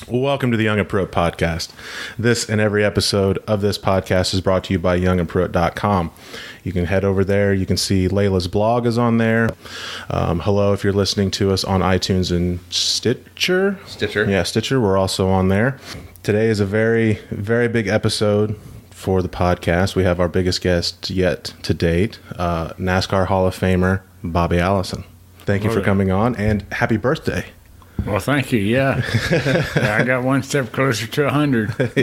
Welcome to the Young and Pruitt podcast. This and every episode of this podcast is brought to you by youngandpruitt.com. You can head over there. You can see Layla's blog is on there. Hello, if you're listening to us on iTunes and Stitcher. Yeah, Stitcher. We're also on there. Today is a very, very big episode for the podcast. We have our biggest guest yet to date, NASCAR Hall of Famer, Bobby Allison. Thank you for coming on, and happy birthday. Well, thank you. Yeah. I got one step closer to 100.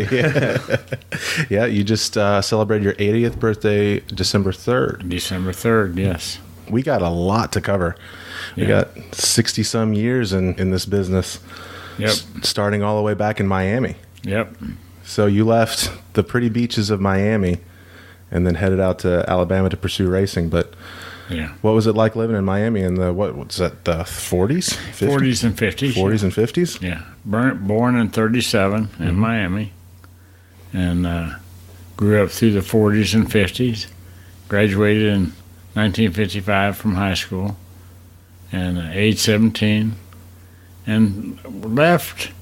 Yeah, you just celebrated your 80th birthday December 3rd. December 3rd, yes. We got a lot to cover. We got 60-some years in this business. Yep. Starting all the way back in Miami. Yep. So you left the pretty beaches of Miami and then headed out to Alabama to pursue racing, but... Yeah. What was it like living in Miami in the, what's that, the 40s? 50s? 40s and 50s. 40s and 50s? Yeah. Born in 37 in Miami, and grew up through the 40s and 50s. Graduated in 1955 from high school, and age 17, and left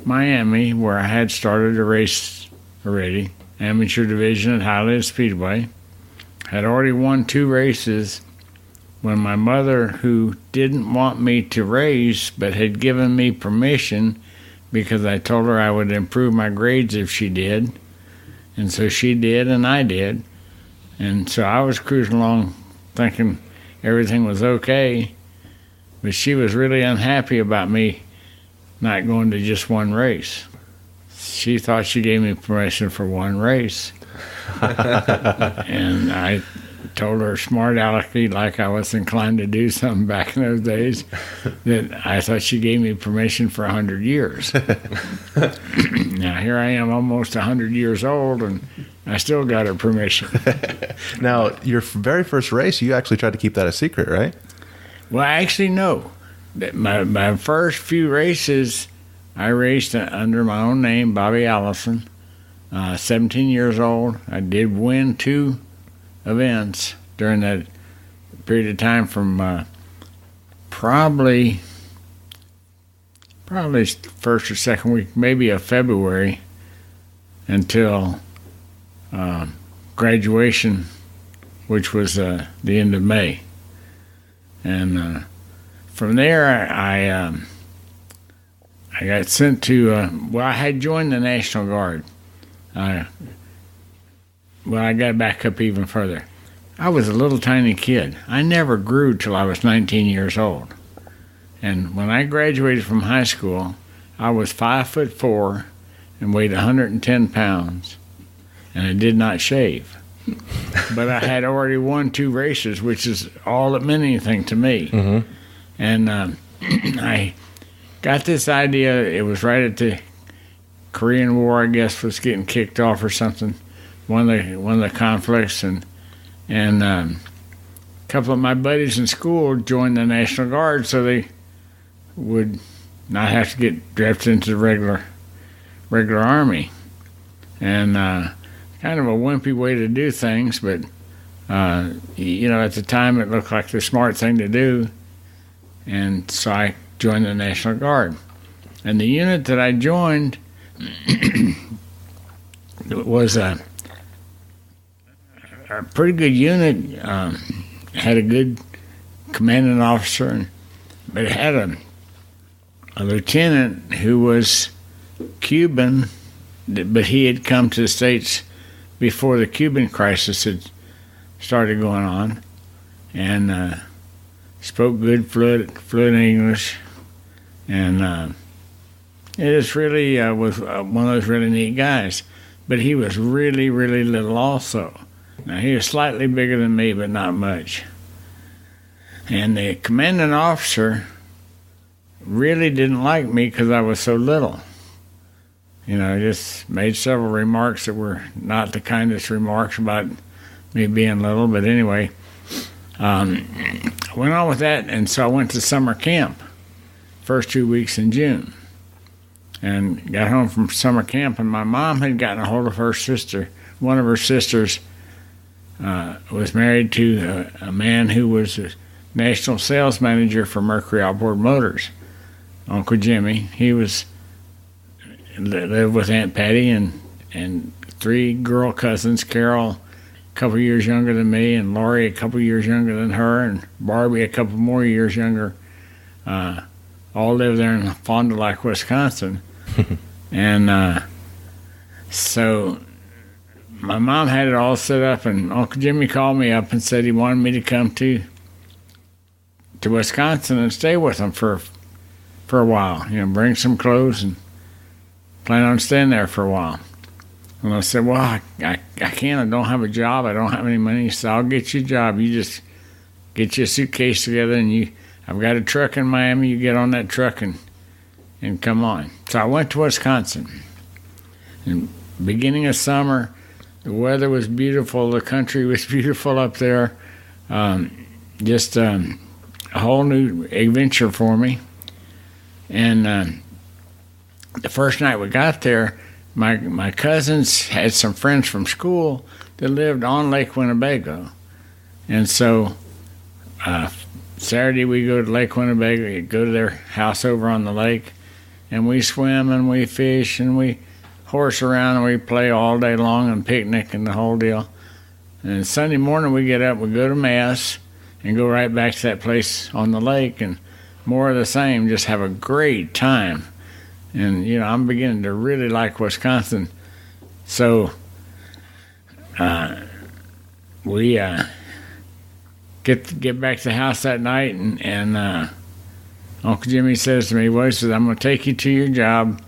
Miami, where I had started a race already, amateur division at Highland Speedway. Had already won 2 races when my mother, who didn't want me to race but had given me permission because I told her I would improve my grades if she did. And so she did, and I did. And so I was cruising along thinking everything was okay, but she was really unhappy about me not going to just one race. She thought she gave me permission for one race. And I told her smart alecky, like I was inclined to do something back in those days, that I thought she gave me permission for 100 years. Now here I am, almost 100 years old, and I still got her permission. Now, your very first race, you actually tried to keep that a secret, right? Well, actually, no. My first few races, I raced under my own name, Bobby Allison. 17 years old. I did win 2 events during that period of time from probably first or second week, maybe of February, until graduation, which was the end of May. And from there, I got sent to, I had joined the National Guard. I got back up even further. I was a little tiny kid. I never grew till I was 19 years old. And when I graduated from high school, I was 5'4" and weighed 110 pounds, and I did not shave. But I had already won 2 races, which is all that meant anything to me. Mm-hmm. And I got this idea. It was right at the Korean War, I guess, was getting kicked off or something. One of the conflicts, and a couple of my buddies in school joined the National Guard, so they would not have to get drafted into the regular army. And kind of a wimpy way to do things, but at the time it looked like the smart thing to do, and so I joined the National Guard. And the unit that I joined it was a pretty good unit. Had a good commanding officer, but it had a lieutenant who was Cuban, but he had come to the States before the Cuban crisis had started going on, and spoke good fluent English, and it just really was one of those really neat guys. But he was really, really little also. Now, he was slightly bigger than me, but not much. And the commanding officer really didn't like me because I was so little. Just made several remarks that were not the kindest remarks about me being little. But anyway, I went on with that, and so I went to summer camp, first 2 weeks in June. And got home from summer camp, and my mom had gotten a hold of her sister. One of her sisters was married to a man who was a national sales manager for Mercury Outboard Motors, Uncle Jimmy. He was lived with Aunt Patty and 3 girl cousins, Carol a couple years younger than me, and Lori a couple years younger than her, and Barbie a couple more years younger. All lived there in Fond du Lac, Wisconsin. And so my mom had it all set up, and Uncle Jimmy called me up and said he wanted me to come to Wisconsin and stay with him for a while. Bring some clothes and plan on staying there for a while. And I said, well, I can't. I don't have a job. I don't have any money. He said, I'll get you a job. You just get your suitcase together, and I've got a truck in Miami. You get on that truck and come on. So I went to Wisconsin. And beginning of summer, the weather was beautiful. The country was beautiful up there. Just a whole new adventure for me. And the first night we got there, my cousins had some friends from school that lived on Lake Winnebago. And so Saturday we go to Lake Winnebago, go to their house over on the lake, and we swim and we fish and we horse around and we play all day long and picnic and the whole deal. And Sunday morning we get up, we go to Mass and go right back to that place on the lake, and more of the same, just have a great time. And, I'm beginning to really like Wisconsin. So we get back to the house that night, and Uncle Jimmy says to me, well, he says, I'm going to take you to your job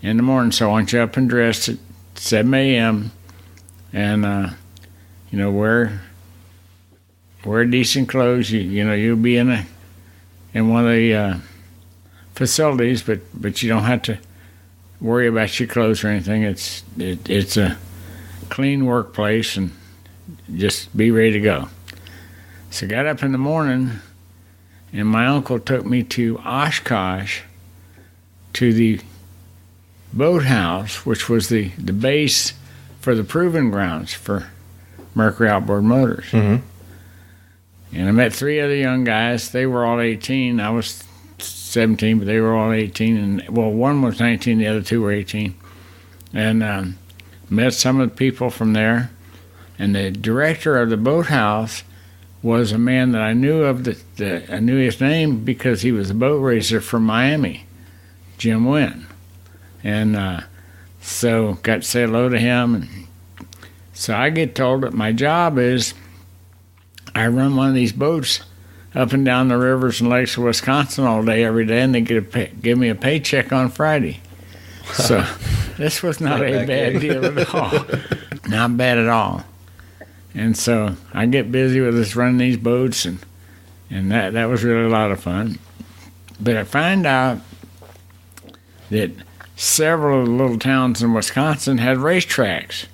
in the morning, so I want you up and dressed at 7 a.m. and, wear decent clothes. You'll be in one of the facilities, but you don't have to worry about your clothes or anything. It's a clean workplace, and just be ready to go. So I got up in the morning, and my uncle took me to Oshkosh to the boathouse, which was the base for the proving grounds for Mercury Outboard Motors. Mm-hmm. And I met 3 other young guys. They were all 18. I was 17, but they were all 18. And one was 19, the other 2 were 18. And met some of the people from there. And the director of the boathouse was a man that I knew of. I knew his name because he was a boat racer from Miami, Jim Wynn. And so got to say hello to him. And so I get told that my job is I run one of these boats up and down the rivers and lakes of Wisconsin all day, every day, and they give me a paycheck on Friday. So this was not a bad deal at all. Not bad at all. And so I get busy with this running these boats, and that was really a lot of fun. But I find out that several of the little towns in Wisconsin had racetracks.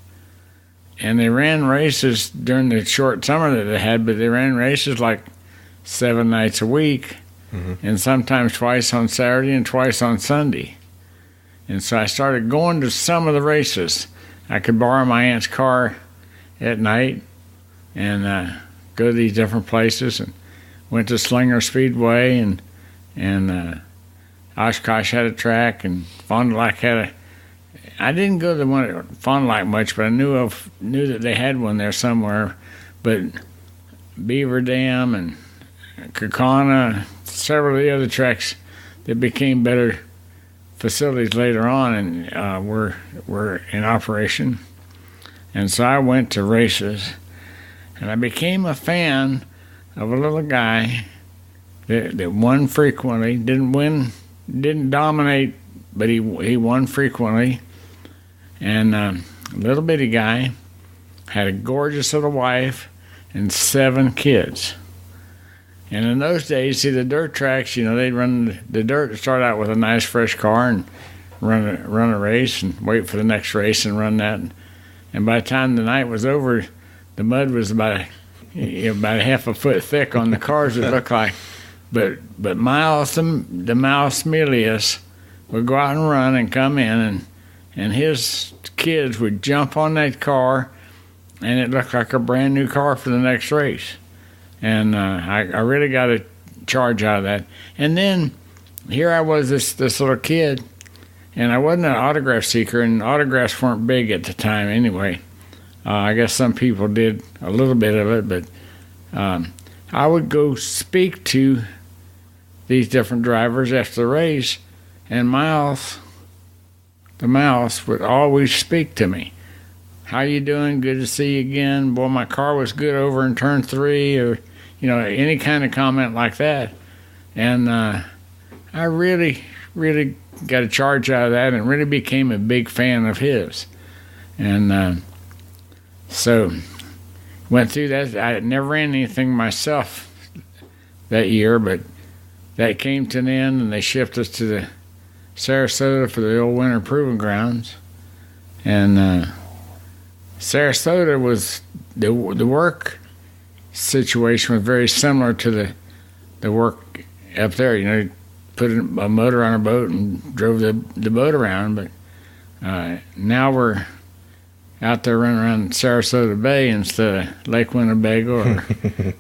And they ran races during the short summer that they had, but they ran races like 7 nights a week, mm-hmm. and sometimes twice on Saturday and twice on Sunday. And so I started going to some of the races. I could borrow my aunt's car at night and go to these different places, and went to Slinger Speedway, and Oshkosh had a track, and Fond du Lac had a. I didn't go to the one at Fond du Lac much, but I knew that they had one there somewhere. But Beaver Dam and Kaukauna, several of the other tracks that became better facilities later on and were in operation. And so I went to races, and I became a fan of a little guy that won frequently. Didn't dominate, but he won frequently. And a little bitty guy, had a gorgeous little wife and 7 kids. And in those days, see, the dirt tracks, they'd run the dirt, start out with a nice fresh car and run a race and wait for the next race and run that. And by the time the night was over, the mud was about half a foot thick on the cars, it looked like. But Miles, the Mouse Milius, would go out and run and come in, and his kids would jump on that car, and it looked like a brand new car for the next race. And I really got a charge out of that. And then here I was, this little kid, And I wasn't an autograph seeker, and autographs weren't big at the time anyway. I guess some people did a little bit of it, but I would go speak to these different drivers after the race, and the mouse would always speak to me. How you doing? Good to see you again. Boy, my car was good over in turn 3, or, any kind of comment like that. And I really, really got a charge out of that and really became a big fan of his. And so went through that. I never ran anything myself that year, but that came to an end, and they shipped us to the Sarasota for the old winter proving grounds. And Sarasota was the work situation was very similar to the work up there. Put a motor on a boat and drove the boat around. But now we're out there running around Sarasota Bay instead of Lake Winnebago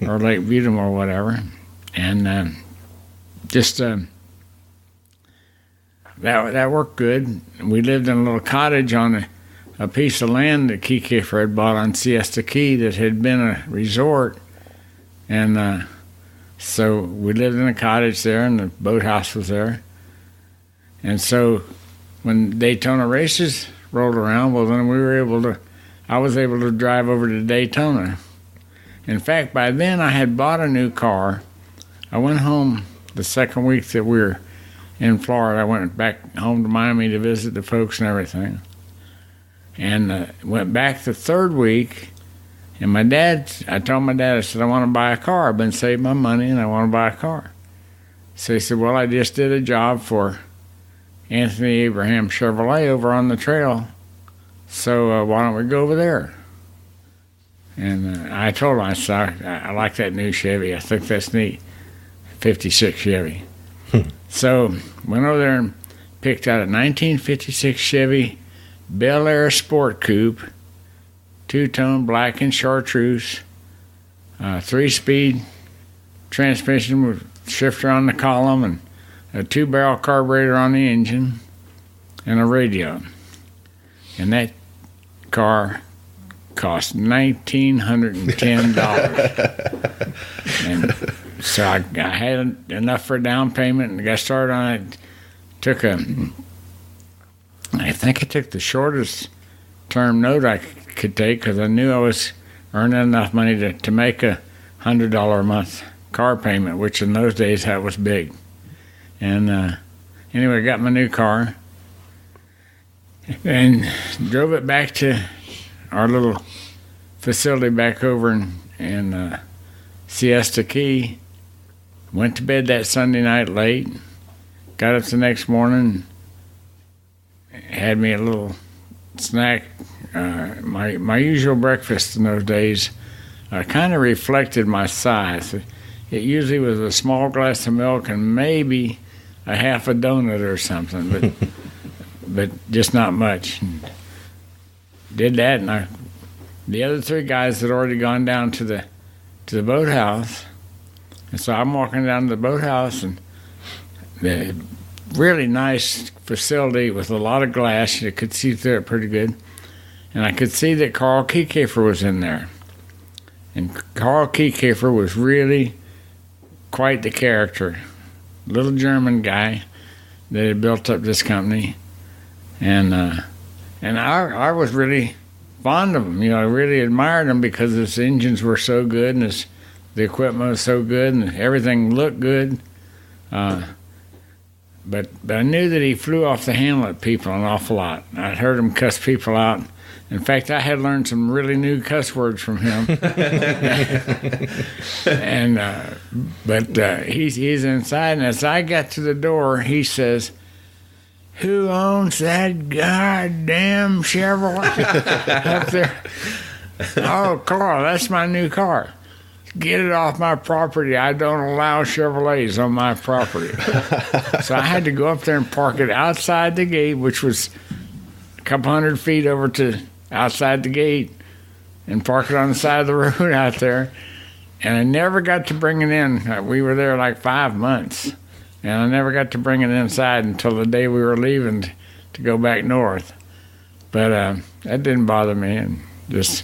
or Lake Butem or whatever. And that worked good. We lived in a little cottage on a piece of land that Keycafer had bought on Siesta Key that had been a resort. And so we lived in a cottage there, and the boathouse was there. And so when Daytona races rolled around, well, then I was able to drive over to Daytona. In fact, by then I had bought a new car. I went home the second week that we were in Florida. I went back home to Miami to visit the folks and everything. And went back the third week, and I told my dad, I said, I want to buy a car. I've been saving my money, and I want to buy a car. So he said, well, I just did a job for Anthony Abraham Chevrolet over on the trail, so why don't we go over there? And I told him, I said, I like that new Chevy. I think that's neat. 56 Chevy. So went over there and picked out a 1956 Chevy Bel Air Sport Coupe, 2-tone black and chartreuse, 3-speed transmission with shifter on the column and a 2-barrel carburetor on the engine and a radio. And that car cost $1,910. And so I had enough for a down payment and got started on it. I think I took the shortest term note I could take because I knew I was earning enough money to make a $100 a month car payment, which in those days that was big. And anyway, I got my new car and drove it back to our little facility back over in Siesta Key. Went to bed that Sunday night late. Got up the next morning, had me a little snack. My usual breakfast in those days kind of reflected my size. It usually was a small glass of milk and maybe a half a donut or something, but just not much. Did that, and the other 3 guys had already gone down to the boathouse, and so I'm walking down to the boathouse, and the really nice facility with a lot of glass. You could see through it pretty good. And I could see that Carl Keycafer was in there. And Carl Keycafer was really quite the character. Little German guy that had built up this company. And I was really fond of him. I really admired him because his engines were so good and the equipment was so good and everything looked good. But I knew that he flew off the handle at people an awful lot. I'd heard him cuss people out. In fact, I had learned some really new cuss words from him. But he's inside, and as I got to the door, he says, "Who owns that goddamn Chevrolet up there?" "Oh, Carl, that's my new car. Get it off my property. I don't allow Chevrolets on my property." So I had to go up there and park it outside the gate, which was a couple hundred feet over to outside the gate, and park it on the side of the road out there. And I never got to bring it in. We were there like 5 months, and I never got to bring it inside until the day we were leaving to to go back north. But that didn't bother me, and just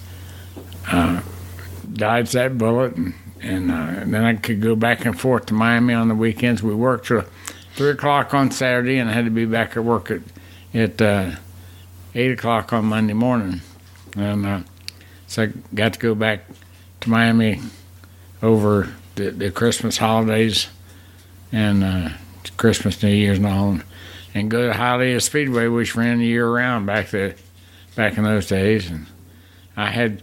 dodged that bullet, and then I could go back and forth to Miami on the weekends. We worked till 3 o'clock on Saturday, and I had to be back at work at 8 o'clock on Monday morning. And so I got to go back to Miami over the Christmas holidays and Christmas, New Year's, and all, and go to Hialeah Speedway, which ran year-round back in those days. And I had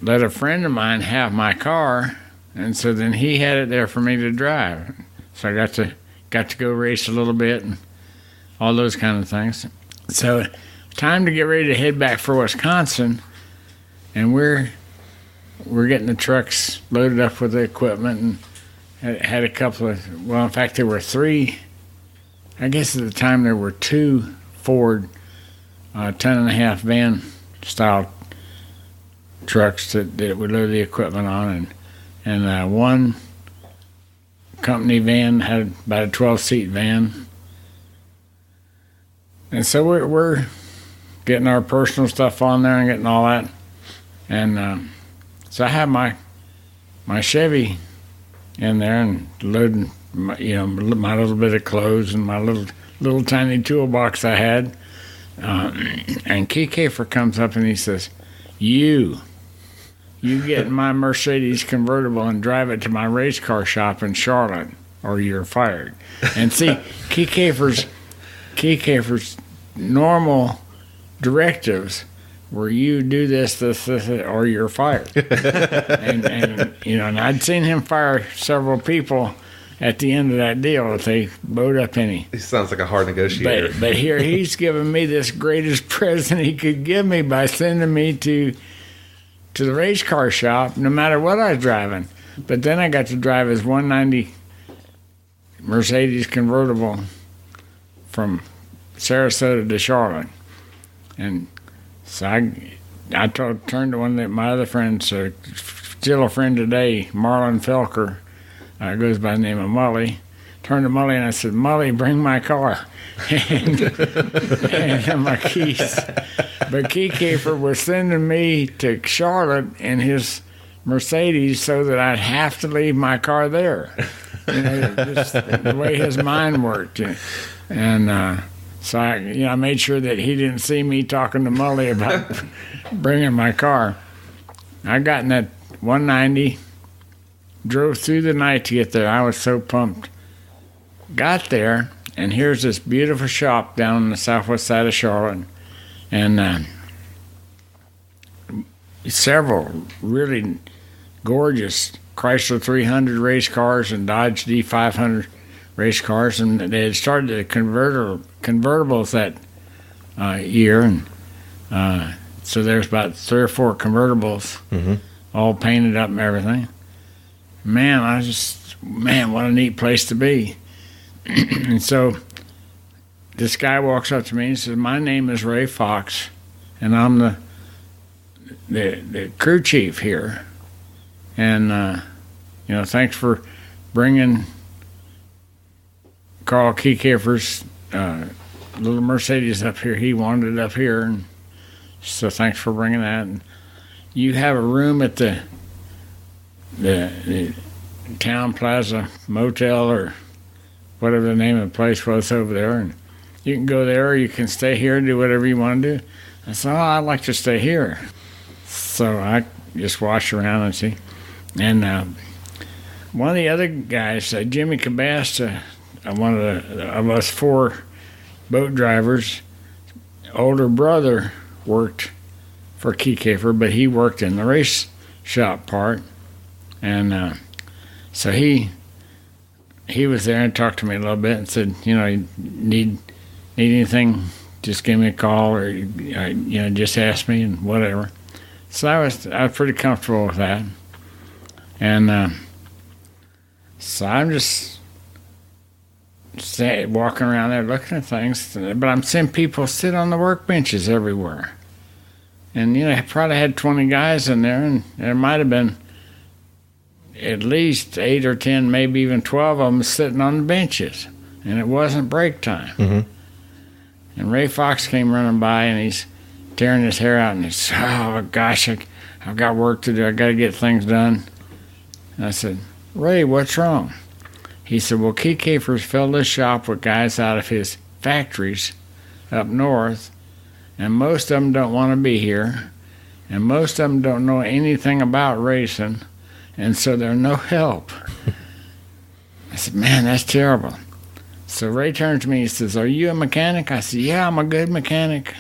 let a friend of mine have my car, and so then he had it there for me to drive. So I got to go race a little bit and all those kind of things. So time to get ready to head back for Wisconsin, and we're getting the trucks loaded up with the equipment, and had a couple of, well, in fact, there were 3. I guess at the time there were 2 Ford 10.5 van style trucks that we load the equipment on, and one company van had about a 12-seat van. And so we're getting our personal stuff on there and getting all that. And so I have my Chevy in there and loading my little bit of clothes and my little tiny toolbox I had. And Key Kafer comes up and he says, You get in my Mercedes convertible and drive it to my race car shop in Charlotte, or you're fired. And see, Key Kafer's normal directives were you do this, or you're fired. and I'd seen him fire several people at the end of that deal if they bowed up any. He sounds like a hard negotiator. But here he's giving me this greatest present he could give me by sending me to the race car shop, no matter what I was driving. But then I got to drive his 190 Mercedes convertible from Sarasota to Charlotte. And so I turned to one of my other friends, still a friend today, Marlon Felker, goes by the name of Mully. Turned to Mully and I said, Mully, bring my car and my keys. But Key Kafer was sending me to Charlotte in his Mercedes so that I'd have to leave my car there. Just the way his mind worked. And so I made sure that he didn't see me talking to Mully about bringing my car. I got in that 190, drove through the night to get there. I was so pumped. Got there, and here's this beautiful shop down on the southwest side of Charlotte, and several really gorgeous Chrysler 300 race cars and Dodge D500 race cars, and they had started the convertibles that year, and so there's about 3 or 4 convertibles, all painted up and everything. Man, what a neat place to be. And so this guy walks up to me and says, my name is Ray Fox, and I'm the crew chief here. And, thanks for bringing Carl Key Kafer's little Mercedes up here. He wanted it up here, and so thanks for bringing that. And you have a room at the Town Plaza Motel, or whatever the name of the place was over there, and you can go there or you can stay here and do whatever you want to do. I said, I'd like to stay here. So I just watched around and see. And one of the other guys, Jimmy Cabasta, one of us 4 boat drivers, older brother worked for Key Kafer, but he worked in the race shop part. And so he was there and talked to me a little bit and said, you need anything, just give me a call, or just ask me and whatever. So I was pretty comfortable with that. And so I'm just walking around there looking at things, but I'm seeing people sit on the workbenches everywhere. And I probably had 20 guys in there, and there might have been at least 8 or 10, maybe even 12 of them sitting on the benches, and it wasn't break time. And Ray Fox came running by, and he's tearing his hair out, and he's, oh, gosh, I've got work to do. I got to get things done. And I said, Ray, what's wrong? He said, well, Key Kafer's filled his shop with guys out of his factories up north, and most of them don't want to be here, and most of them don't know anything about racing, and so they're no help. I said, man, that's terrible. So Ray turned to me and says, are you a mechanic? I said, yeah, I'm a good mechanic,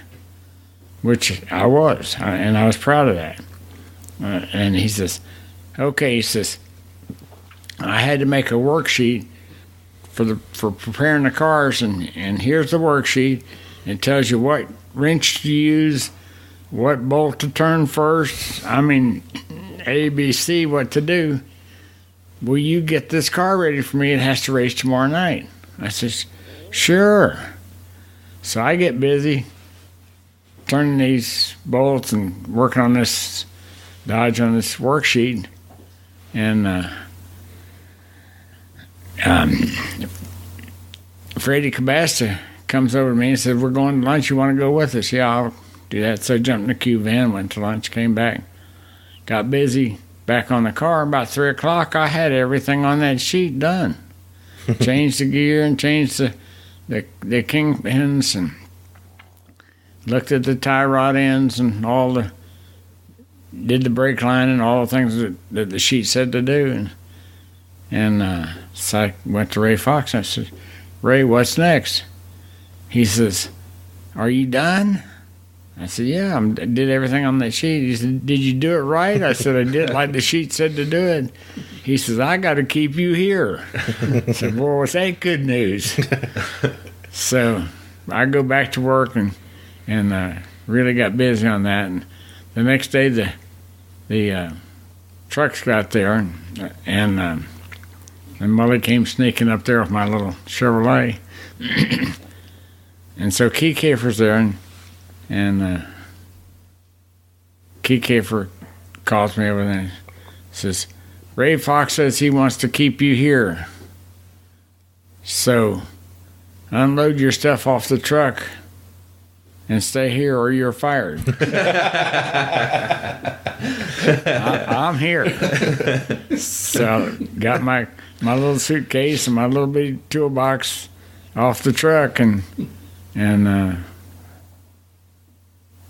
which I was, and I was proud of that. And he says, okay, he says, I had to make a worksheet for preparing the cars, and here's the worksheet. It tells you what wrench to use, what bolt to turn first. I mean, A, B, C, what to do. Will you get this car ready for me? It has to race tomorrow night. I says, sure. So I get busy turning these bolts and working on this Dodge on this worksheet, and Freddie Cabasta comes over to me and said, we're going to lunch, you want to go with us? Yeah, I'll do that. So I jumped in the Q van, went to lunch, came back, got busy, back on the car. About 3 o'clock, I had everything on that sheet done. Changed the gear and changed the kingpins, and looked at the tie rod ends and did the brake line and all the things that the sheet said to do. And so I went to Ray Fox and I said, Ray, what's next? He says, are you done? I said, yeah, I did everything on that sheet. He said, did you do it right? I said, I did like the sheet said to do it. He says, I got to keep you here. I said, boy, what's that good news? So I go back to work and really got busy on that. And the next day, the trucks got there, and Mully came sneaking up there with my little Chevrolet. And so Key Kafer's there, and Key Kafer calls me over there and says, Ray Fox says he wants to keep you here. So unload your stuff off the truck and stay here or you're fired. I'm here. So got my little suitcase and my little bitty toolbox off the truck, and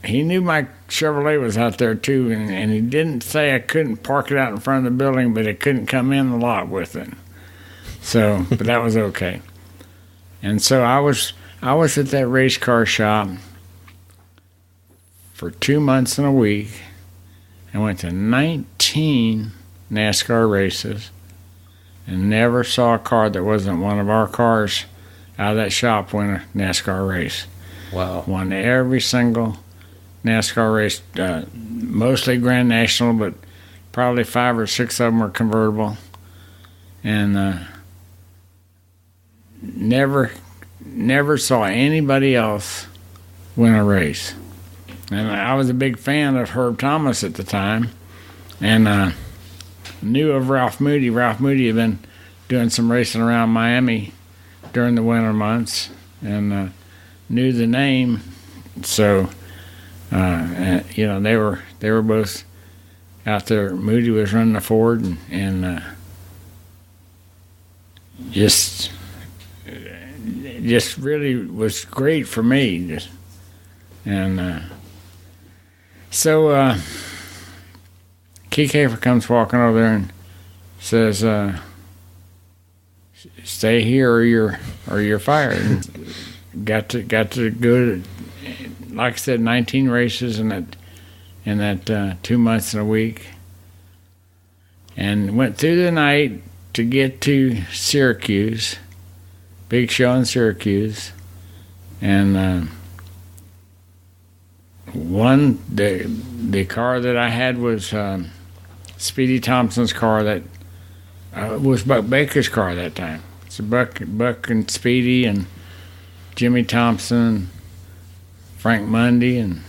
he knew my Chevrolet was out there too, and he didn't say I couldn't park it out in front of the building, but it couldn't come in the lot with it. So, but that was okay. And so I was at that race car shop for 2 months and a week. I went to 19 NASCAR races and never saw a car that wasn't one of our cars out of that shop win a NASCAR race. Wow. Won every single NASCAR race, mostly Grand National, but probably 5 or 6 of them were convertible. And never saw anybody else win a race. And I was a big fan of Herb Thomas at the time, and knew of Ralph Moody. Ralph Moody had been doing some racing around Miami during the winter months, and knew the name. So, you know, they were both out there. Moody was running the Ford, and just really was great for me. So Key Kafer comes walking over there and says, "Stay here or you're fired." And got to go to, like I said, 19 races in that 2 months and a week, and went through the night to get to Syracuse, big show in Syracuse, and the car that I had was Speedy Thompson's car that was Buck Baker's car that time. So Buck and Speedy and Jimmy Thompson, Frank Mundy, and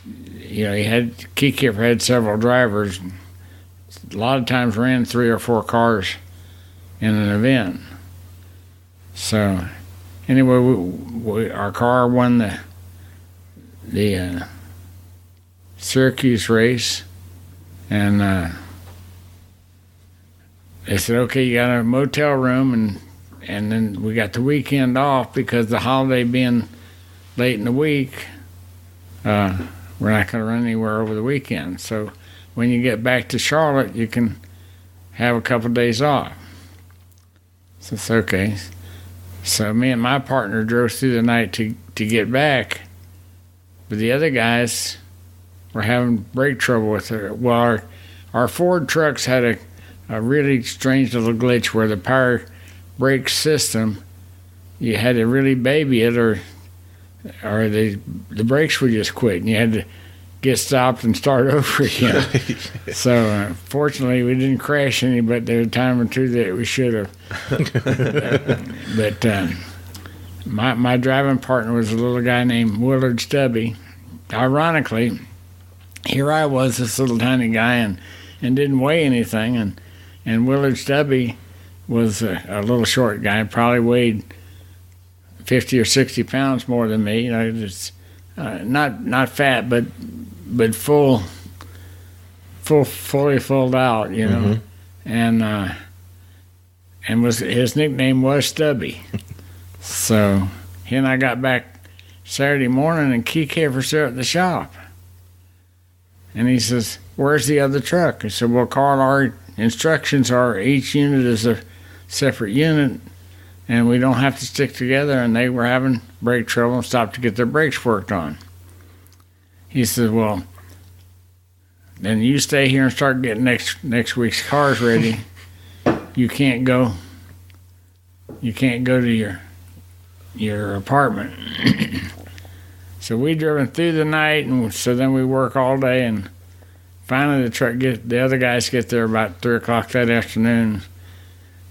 you know, Key Kafer had several drivers. A lot of times ran 3 or 4 cars in an event. So anyway, our car won the Syracuse race, and they said, okay, you got a motel room, and then we got the weekend off because the holiday being late in the week, we're not going to run anywhere over the weekend. So when you get back to Charlotte, you can have a couple of days off. So it's okay. So me and my partner drove through the night to get back, but the other guys were having brake trouble with her. Well, our Ford trucks had a really strange little glitch where the power brake system, you had to really baby it, or the brakes would just quit, and you had to get stopped and start over again. So fortunately, we didn't crash any, but there was a time or two that we should have. But my driving partner was a little guy named Willard Stubby. Ironically, here I was, this little tiny guy, and didn't weigh anything, and Willard Stubby was a little short guy, probably weighed 50 or 60 pounds more than me. You know, just not fat, but fully filled out. You know, and was his nickname was Stubby. So he and I got back Saturday morning, and Key came for sale at the shop, and he says, "Where's the other truck?" I said, "Well, Carl, our instructions are each unit is a separate unit, and we don't have to stick together." And they were having brake trouble and stopped to get their brakes worked on. He said, "Well, then you stay here and start getting next week's cars ready. You can't go to your apartment." So we driven through the night, and so then we work all day, and finally the other guys get there about 3 o'clock that afternoon,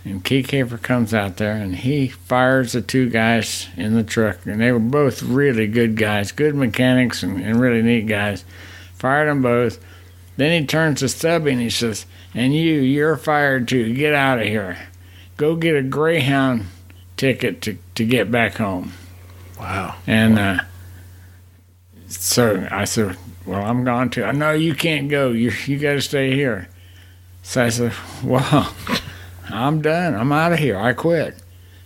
and Key Caper comes out there, and he fires the two guys in the truck, and they were both really good guys, good mechanics, and really neat guys. Fired them both. Then he turns to Stubby and he says, "And you're fired too. Get out of here. Go get a Greyhound ticket to get back home." Wow. And so I said, "Well, I'm going to." "No, you can't go. You got to stay here." So I said, "Well, I'm done. I'm out of here. I quit."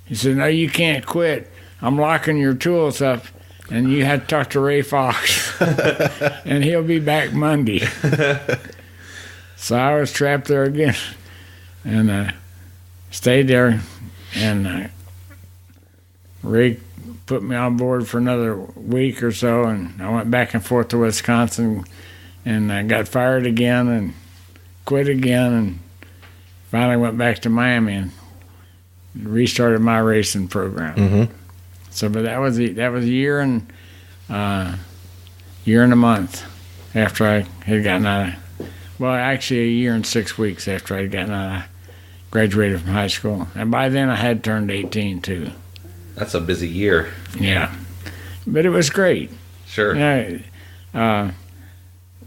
He said, "No, you can't quit. I'm locking your tools up, and you have to talk to Ray Fox, and he'll be back Monday." So I was trapped there again, and stayed there, and Ray put me on board for another week or so, and I went back and forth to Wisconsin, and I got fired again and quit again, and finally went back to Miami and restarted my racing program. So, but that was a year and a month after I had gotten out of, well, actually a year and 6 weeks after I had gotten out of, graduated from high school. And by then I had turned 18 too. That's a busy year. Yeah. But it was great. Sure. You know,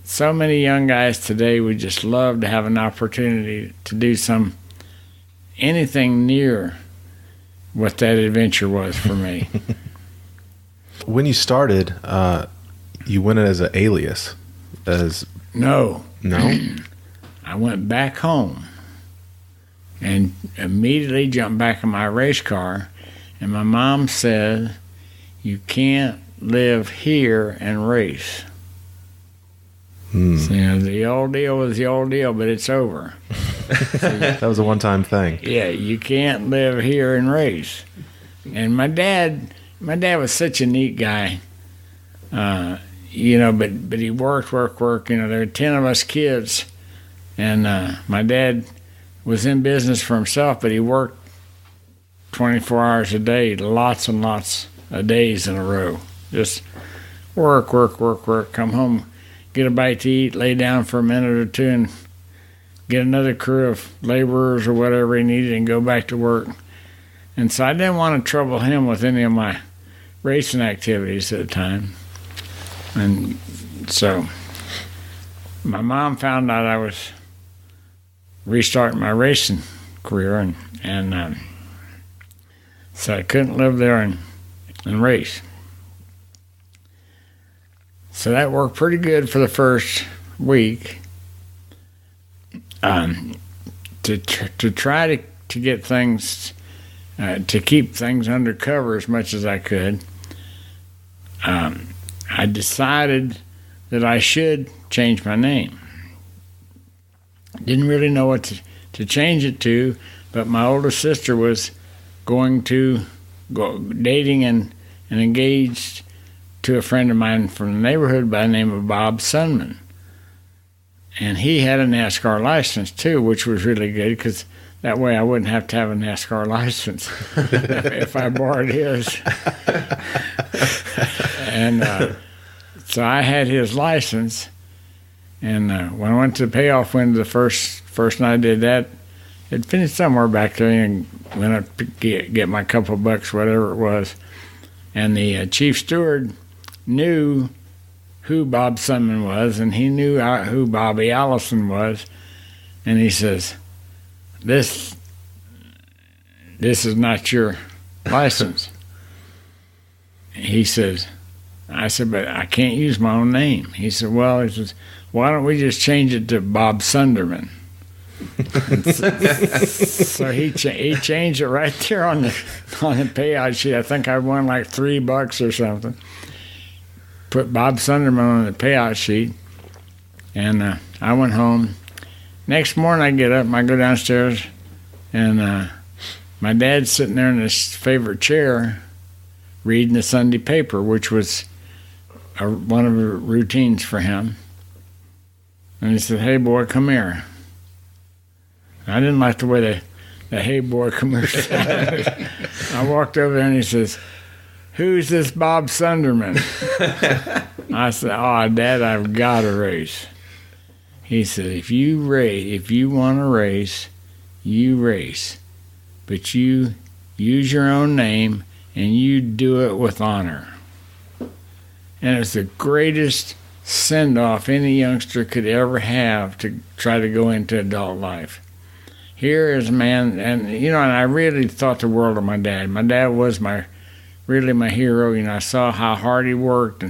so many young guys today would just love to have an opportunity to do anything near what that adventure was for me. When you started, you went as an alias. No. No? I went back home and immediately jumped back in my race car, and my mom said, "You can't live here and race." So, you know, the old deal was the old deal, but it's over. That was a one-time thing. Yeah, you can't live here and race. And my dad was such a neat guy, you know, but he worked. You know, there were 10 of us kids, and my dad was in business for himself, but he worked 24 hours a day, lots and lots of days in a row. Just work, come home, get a bite to eat, lay down for a minute or two, and get another crew of laborers or whatever he needed and go back to work. And so I didn't want to trouble him with any of my racing activities at the time. And so my mom found out I was restarting my racing career, and so I couldn't live there and and race. So that worked pretty good for the first week. To try to get things, to keep things under cover as much as I could, I decided that I should change my name. Didn't really know what to change it to, but my older sister was going to go dating and engaged to a friend of mine from the neighborhood by the name of Bob Sunman. And he had a NASCAR license too, which was really good because that way I wouldn't have to have a NASCAR license if I borrowed his. And so I had his license, and when I went to the payoff window the first night I did that, it finished somewhere back there and went up to get my couple of bucks, whatever it was. And the chief steward knew who Bob Sunman was, and he knew who Bobby Allison was. And he says, this is not your license. He says, I said, but I can't use my own name. He said, well, he says, why don't we just change it to Bob Sunderman? So he changed it right there on the payout sheet. I think I won like $3 or something. Put Bob Sunderman on the payout sheet, and I went home. Next morning I get up and I go downstairs, and my dad's sitting there in his favorite chair reading the Sunday paper, which was one of the routines for him. And he said, "Hey boy, come here." I didn't like the way the "Hey boy, come here" sounded. I walked over there and he says, "Who's this Bob Sunderman?" I said, "Oh, Dad, I've got a race." He said, if you want to race, you race. But you use your own name and you do it with honor. And it's the greatest send-off any youngster could ever have to try to go into adult life. Here is a man, and I really thought the world of my dad. My dad was really my hero. I saw how hard he worked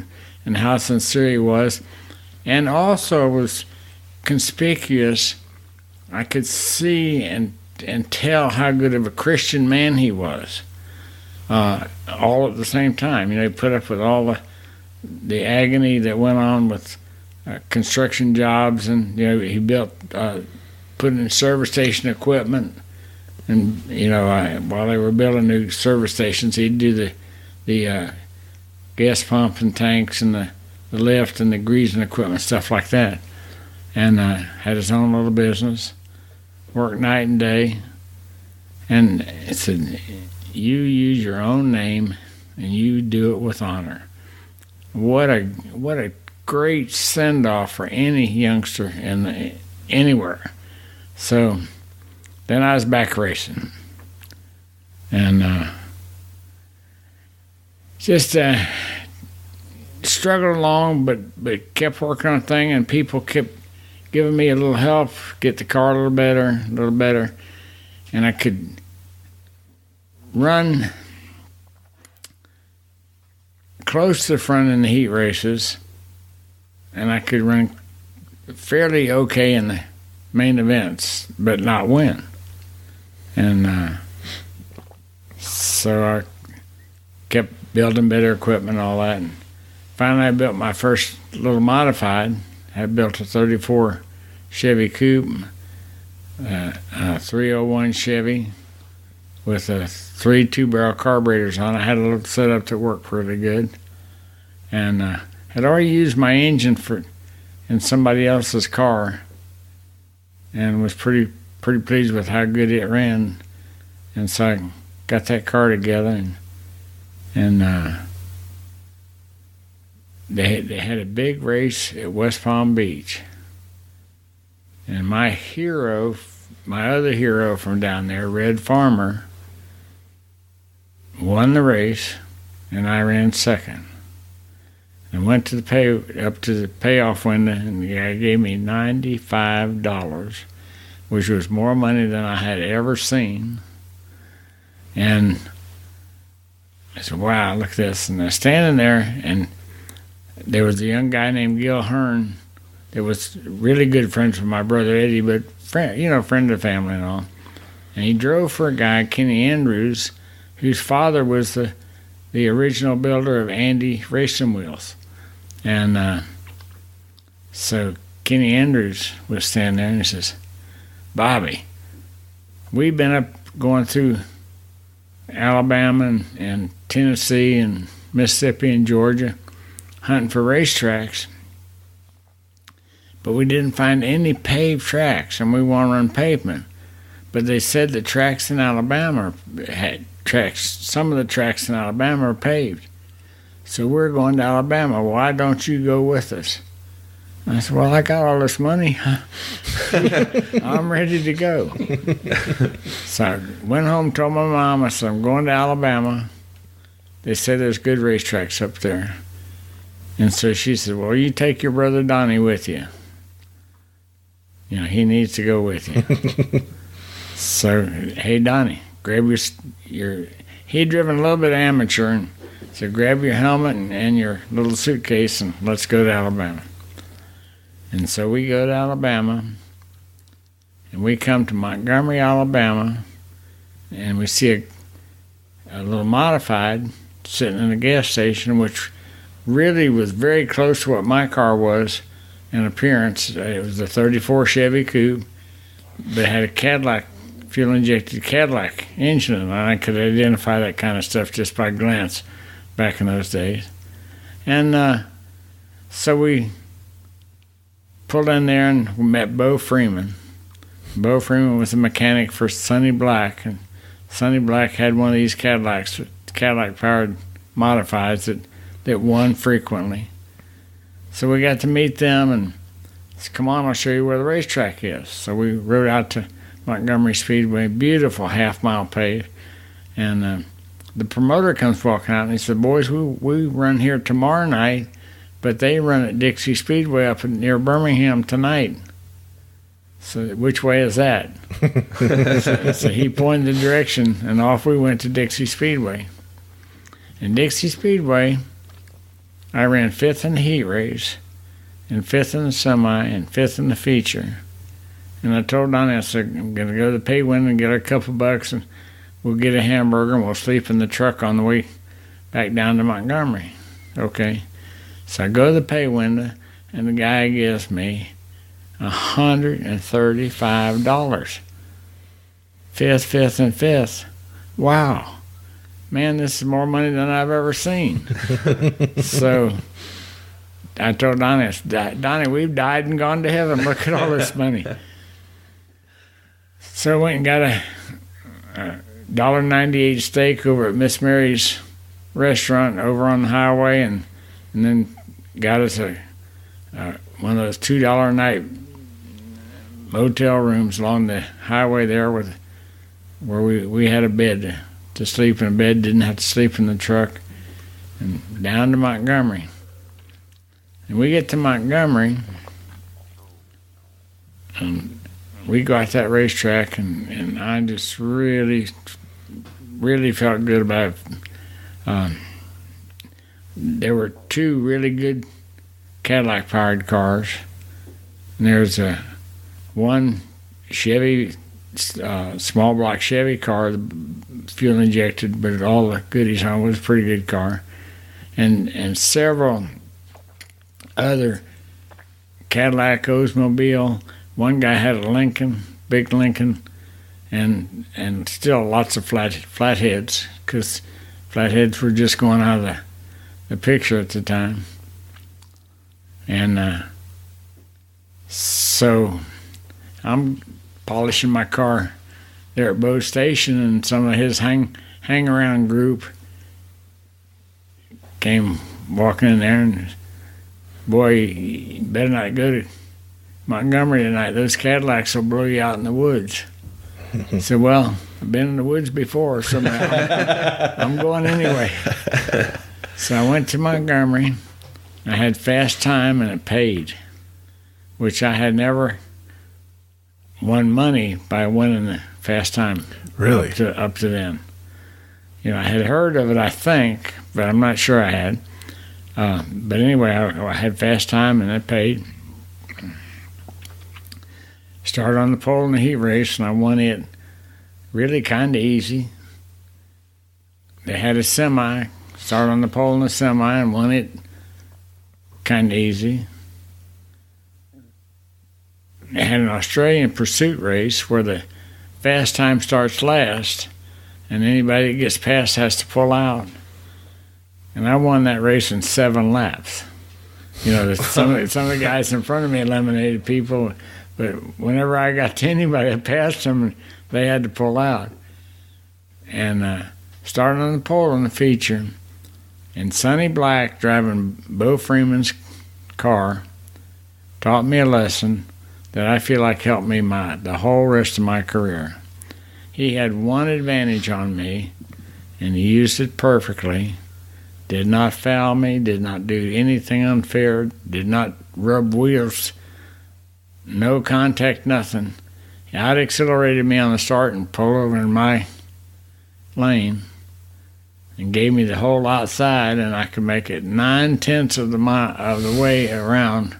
and how sincere he was. And also was conspicuous. I could see and tell how good of a Christian man he was. All at the same time. He put up with all the agony that went on with construction jobs, and he built, put in service station equipment. And while they were building new service stations, he'd do the gas pump and tanks and the lift and the greasing equipment, stuff like that. And had his own little business, worked night and day. And it said, you use your own name and you do it with honor. What a great send-off for any youngster anywhere. So then I was back racing, and just struggled along, but kept working on things, and people kept giving me a little help, get the car a little better, and I could run close to the front in the heat races, and I could run fairly okay in the main events, but not win. And so I kept building better equipment and all that. And finally I built my first little modified. I built a 34 Chevy Coupe, a 301 Chevy with 3 2-barrel carburetors on it. I had a little setup that worked really good. And had already used my engine in somebody else's car, and was pretty pleased with how good it ran. And so I got that car together, and they had a big race at West Palm Beach. And my other hero from down there, Red Farmer, won the race, and I ran second. And went to up to the payoff window, and the guy gave me $95, which was more money than I had ever seen. And I said, wow, look at this. And I was standing there, and there was a young guy named Gil Hearn that was really good friends with my brother Eddie, but friend of the family and all. And he drove for a guy, Kenny Andrews, whose father was the original builder of Andy Racing Wheels. And so Kenny Andrews was standing there, and he says, Bobby, we've been up going through Alabama and Tennessee and Mississippi and Georgia hunting for racetracks, but we didn't find any paved tracks, and we want to run pavement. But they said the tracks in Alabama had tracks. Some of the tracks in Alabama are paved. So we're going to Alabama. Why don't you go with us? I said, well, I got all this money. I'm ready to go. So I went home, told my mom, I said, I'm going to Alabama. They said there's good racetracks up there. And so she said, well, you take your brother Donnie with you. You know, he needs to go with you. So, hey, Donnie, grab your he'd driven a little bit amateur, and so grab your helmet and your little suitcase, and let's go to Alabama. And so we go to Alabama, and we come to Montgomery, Alabama, and we see a little modified sitting in a gas station, which really was very close to what my car was in appearance. It was a 34 Chevy Coupe, but it had a Cadillac, fuel-injected Cadillac engine, and I could identify that kind of stuff just by glance back in those days. And so we pulled in there and we met Bo Freeman. Bo Freeman was a mechanic for Sonny Black, and Sonny Black had one of these Cadillac-powered modifieds that won frequently. So we got to meet them, and said, come on, I'll show you where the racetrack is. So we rode out to Montgomery Speedway, beautiful half-mile pave, and the promoter comes walking out, and he said, boys, we run here tomorrow night, but they run at Dixie Speedway up near Birmingham tonight. So which way is that? so he pointed the direction, and off we went to Dixie Speedway. In Dixie Speedway, I ran 5th in the heat race, and 5th in the semi, and 5th in the feature. And I told Donnie, I said, I'm going to go to the pay window and get a couple bucks, and we'll get a hamburger, and we'll sleep in the truck on the way back down to Montgomery. Okay. So I go to the pay window, and the guy gives me $135. 5th, and 5th. Wow. Man, this is more money than I've ever seen. So I told Donnie, Donnie, we've died and gone to heaven. Look at all this money. So I went and got a $1.98 steak over at Miss Mary's restaurant over on the highway, and then got us one of those $2 a night motel rooms along the highway there where we had a bed to sleep in a bed, didn't have to sleep in the truck, and down to Montgomery. And we get to Montgomery, and we got that racetrack, and I just really, really felt good about it. There were 2 really good Cadillac-powered cars, and there's one Chevy, small block Chevy car, fuel injected, but all the goodies on it. Was a pretty good car, and several other Cadillac, Oldsmobile. One guy had a Lincoln, big Lincoln, and still lots of flatheads, because flatheads were just going out of the picture at the time. And so I'm polishing my car there at Bow Station, and some of his hang-around group came walking in there, and boy, you better not go to Montgomery tonight. Those Cadillacs will blow you out in the woods. I said, well, I've been in the woods before, so I'm going anyway. So I went to Montgomery. I had fast time, and it paid, which I had never won money by winning the fast time. Really? Up to then. I had heard of it, I think, but I'm not sure I had. But anyway, I had fast time and I paid. Started on the pole in the heat race, and I won it really kind of easy. They had a semi. Started on the pole in the semi and won it kind of easy. They had an Australian pursuit race where the fast time starts last, and anybody that gets past has to pull out. And I won that race in 7 laps. Some of the guys in front of me eliminated people, but whenever I got to anybody that passed them, they had to pull out. And started on the pole in the feature, and Sonny Black, driving Bo Freeman's car, taught me a lesson that I feel like helped me the whole rest of my career. He had one advantage on me, and he used it perfectly. Did not foul me, did not do anything unfair, did not rub wheels, no contact, nothing. He out-accelerated me on the start and pulled over in my lane and gave me the whole outside, and I could make it 9/10 of the way around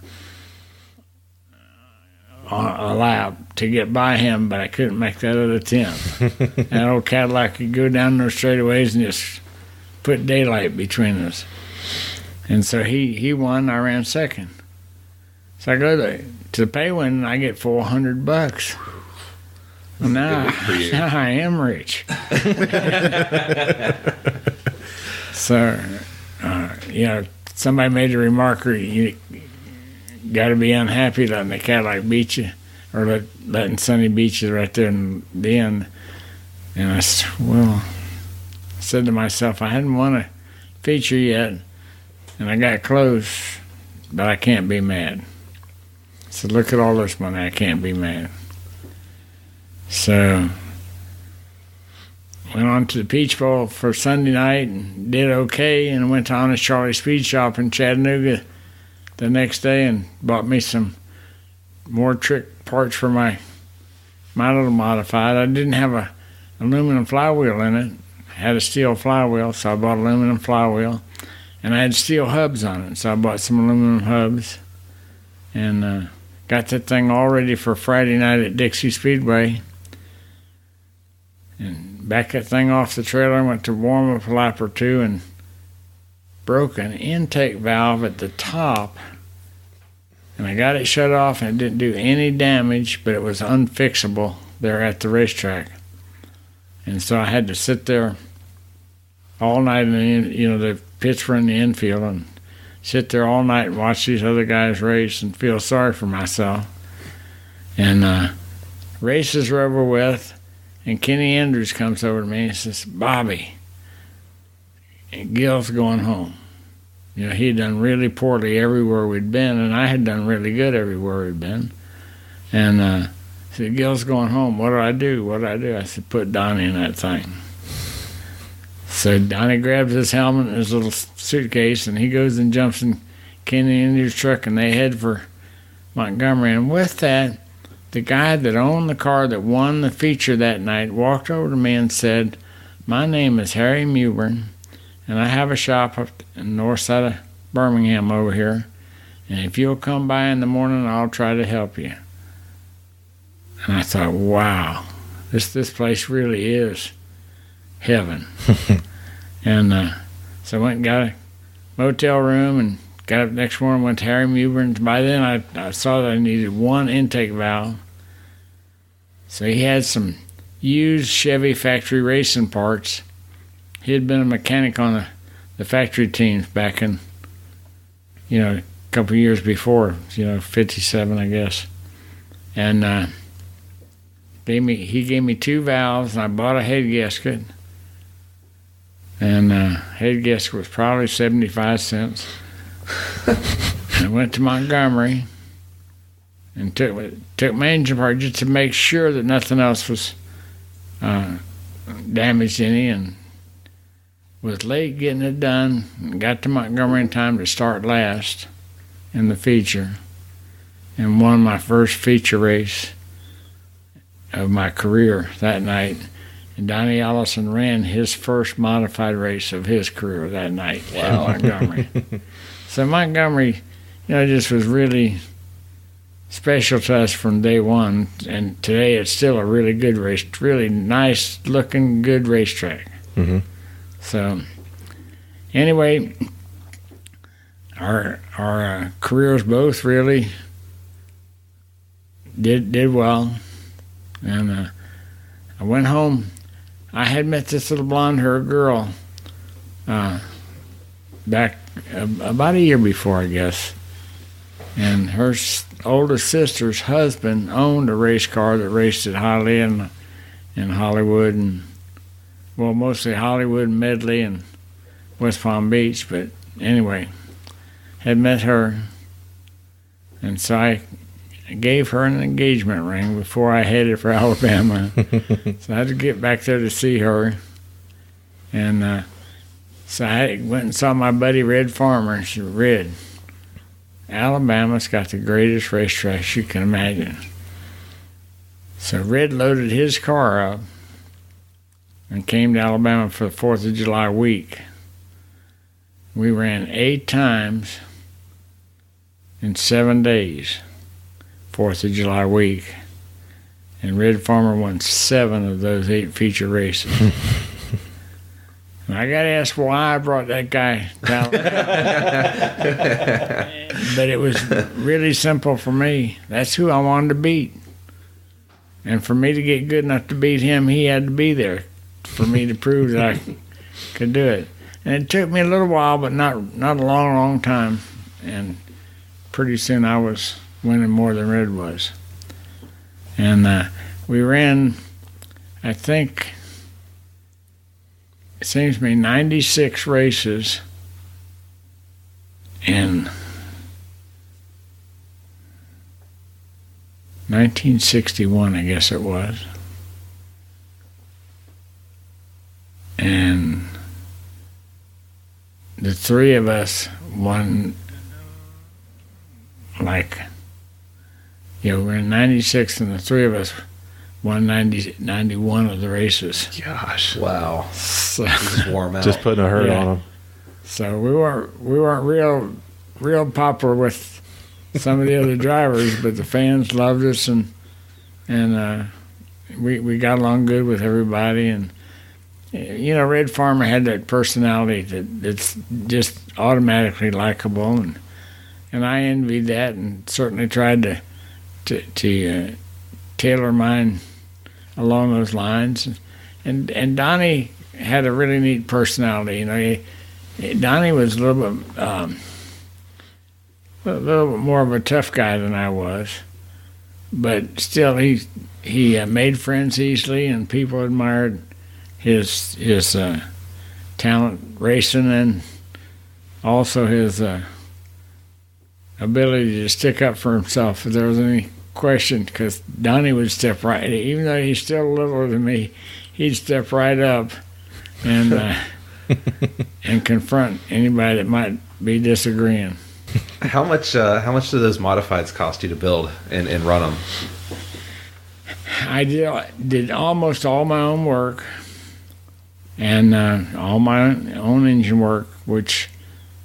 a lap to get by him, but I couldn't make that other 10th. That old Cadillac could go down those straightaways and just put daylight between us. And so he won, I ran second. So I go to the pay win and I get $400. Well, now I am rich. So, somebody made a remark, you got to be unhappy letting the Cadillac beat you, or letting Sonny beat you right there in the end. And I said to myself, I hadn't won a feature yet, and I got close, but I can't be mad. I said, look at all this money, I can't be mad. So, went on to the Peach Bowl for Sunday night and did okay, and went to Honest Charlie's Speed Shop in Chattanooga the next day and bought me some more trick parts for my little modified. I didn't have a aluminum flywheel in it. I had a steel flywheel, so I bought aluminum flywheel. And I had steel hubs on it, so I bought some aluminum hubs. And got that thing all ready for Friday night at Dixie Speedway. And backed that thing off the trailer, went to warm up a lap or two, and broke an intake valve at the top. And I got it shut off, and it didn't do any damage, but it was unfixable there at the racetrack. And so I had to sit there all night in the pits were in the infield, and sit there all night and watch these other guys race and feel sorry for myself. And races were over with, and Kenny Andrews comes over to me and says, Bobby, Gil's going home. He'd done really poorly everywhere we'd been, and I had done really good everywhere we'd been. And said, Gil's going home. What do I do? I said, put Donnie in that thing. So Donnie grabs his helmet and his little suitcase, and he goes and jumps in Kenny Andrews' truck, and they head for Montgomery. And with that, the guy that owned the car that won the feature that night walked over to me and said, my name is Harry Mewburn, and I have a shop up in the north side of Birmingham over here, and if you'll come by in the morning, I'll try to help you. And I thought, wow, this place really is heaven. And so I went and got a motel room and got up next morning, went to Harry Mewburn's. By then I saw that I needed one intake valve. So he had some used Chevy factory racing parts. He had been a mechanic on the factory teams back in, a couple of years before, 57, I guess. And he gave me 2 valves, and I bought a head gasket. And head gasket was probably 75 cents. And I went to Montgomery and took my engine apart just to make sure that nothing else was damaged any, and was late getting it done, and got to Montgomery in time to start last in the feature, and won my first feature race of my career that night. And Donnie Allison ran his first modified race of his career that night at Wow. Montgomery. So Montgomery, just was really special to us from day one. And today it's still a really good race, really nice looking, good racetrack. Mm-hmm. So anyway, our careers both really did well. And I went home. I had met this little blonde-haired girl back about a year before, I guess. And her oldest sister's husband owned a race car that raced at Hialeah and Hollywood, and mostly Hollywood, Medley, and West Palm Beach. But anyway, had met her, and so I gave her an engagement ring before I headed for Alabama. So I had to get back there to see her. And so I went and saw my buddy Red Farmer, and she said, "Red, Alabama's got the greatest racetrack you can imagine." So Red loaded his car up and came to Alabama for the 4th of July week. We ran 8 times in 7 days. 4th of July week, and Red Farmer won 7 of those 8 feature races. And I got asked why I brought that guy to Alabama. But it was really simple for me. That's who I wanted to beat. And for me to get good enough to beat him, he had to be there for me to prove that I could do it. And it took me a little while, but not a long time. And pretty soon I was winning more than Red was. And we ran, I think, it seems to me, 96 races in 1961, I guess it was. And the 3 of us won, we're in 96, and the 3 of us won 91 of the races. Gosh. Wow. So, Just warm out. Just putting a hurt Yeah. on them. so we weren't real popular with some of the other drivers, but the fans loved us, and we got along good with everybody. And Red Farmer had that personality that's just automatically likable, and I envied that, and certainly tried to tailor mine along those lines. And Donnie had a really neat personality. Donnie was a little bit more of a tough guy than I was, but still he made friends easily, and people admired his talent racing, and also his ability to stick up for himself if there was any question, because Donnie would step right, even though he's still littler than me, he'd step right up and and confront anybody that might be disagreeing. How much do those modifieds cost you to build and run them? I did almost all my own work, and all my own engine work, which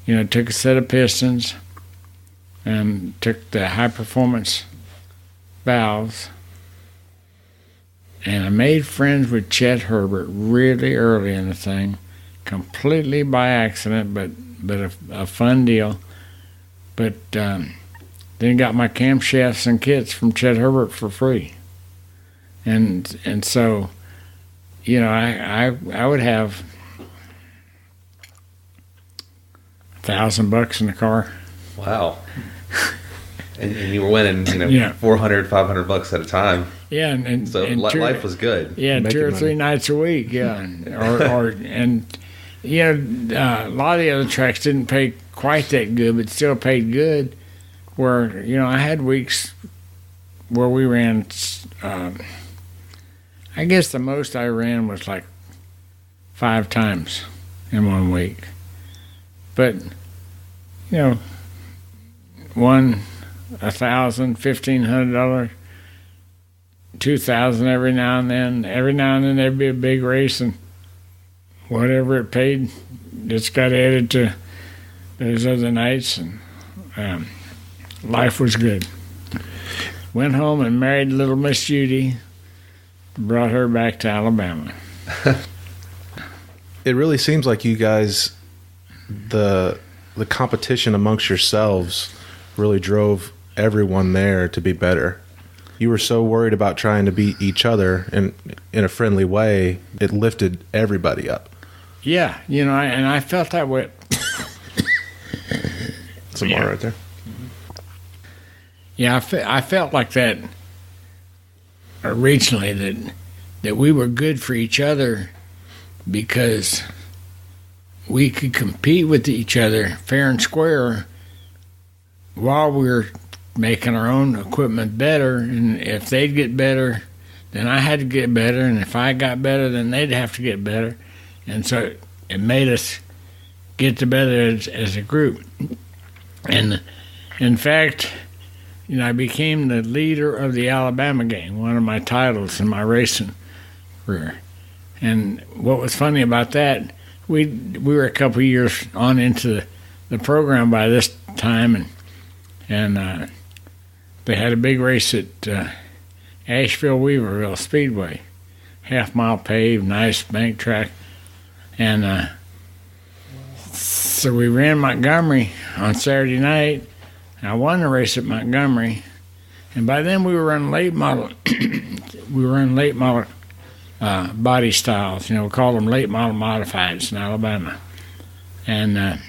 took a set of pistons and took the high performance valves. And I made friends with Chet Herbert really early in the thing, completely by accident, but a fun deal. But then got my camshafts and kits from Chet Herbert for free. And so, I would have $1,000 in the car. Wow. And you were winning, Yeah. $400, $500 at a time. Yeah, and So life was good. Yeah, Making 2 or money. 3 nights a week. Yeah, and a lot of the other tracks didn't pay quite that good, but still paid good. Where I had weeks where we ran. I guess the most I ran was like 5 times in 1 week, but won $1,000, $1,500 2,000 every now and then. Every now and then there'd be a big race, and whatever it paid just got added to those other nights, and life was good. Went home and married little Miss Judy, brought her back to Alabama. It really seems like you guys, the competition amongst yourselves really drove everyone there to be better. You were so worried about trying to beat each other in a friendly way, it lifted everybody up. Yeah, and I felt that way. Some more right there. Yeah, I felt like that originally, that we were good for each other because we could compete with each other fair and square while we were making our own equipment better. And if they'd get better, then I had to get better. And if I got better, then they'd have to get better. And so it made us get together as a group. And in fact, I became the leader of the Alabama gang, one of my titles in my racing career. And what was funny about that, we were a couple of years on into the program by this time, and they had a big race at Asheville-Weaverville Speedway, half-mile paved, nice bank track. And so we ran Montgomery on Saturday night. I won the race at Montgomery, and by then we were running late model. We were running late model body styles. We called them late model modifieds in Alabama, and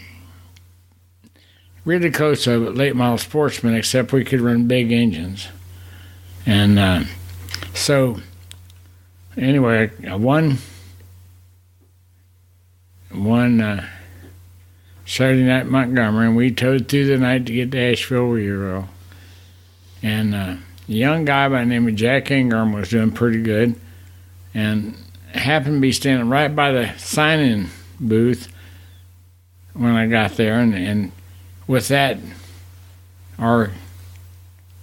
really close to late model sportsmen, except we could run big engines. And so anyway, I won Saturday night at Montgomery, and we towed through the night to get to Asheville-Weaverville. And a young guy by the name of Jack Ingram was doing pretty good, and happened to be standing right by the sign-in booth when I got there. And with that, our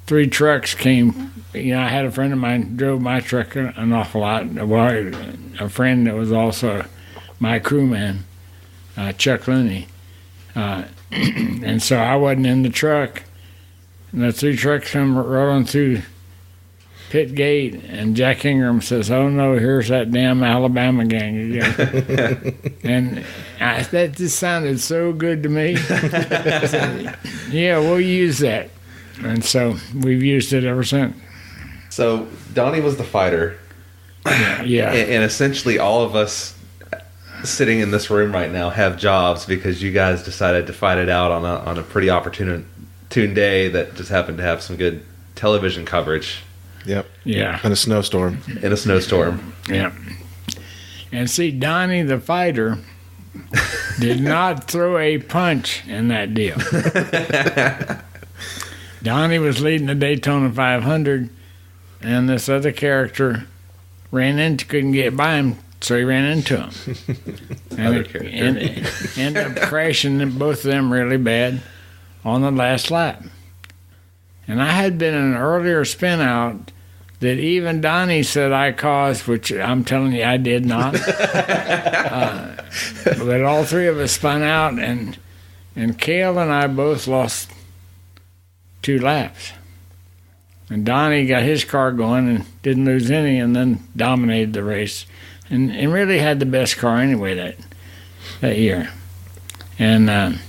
3 trucks came. I had a friend of mine drove my truck an awful lot. Well, a friend that was also my crewman, Chuck Looney. And so I wasn't in the truck, and the 3 trucks come rolling through pit gate, and Jack Ingram says, "Oh no, here's that damn Alabama gang again." And that just sounded so good to me. I said, yeah, we'll use that. And so we've used it ever since. So Donnie was the fighter. Yeah. And essentially all of us sitting in this room right now have jobs because you guys decided to fight it out on a pretty opportune day that just happened to have some good television coverage. Yep. Yeah. In a snowstorm. Yeah. And see, Donnie the fighter did not throw a punch in that deal. Donnie was leading the Daytona 500, and this other character couldn't get by him, so he ran into him. And ended up crashing both of them really bad on the last lap. And I had been in an earlier spin out that even Donnie said I caused, which I'm telling you I did not. But all 3 of us spun out, and Cale and I both lost 2 laps. And Donnie got his car going and didn't lose any, and then dominated the race. And really had the best car anyway that year. And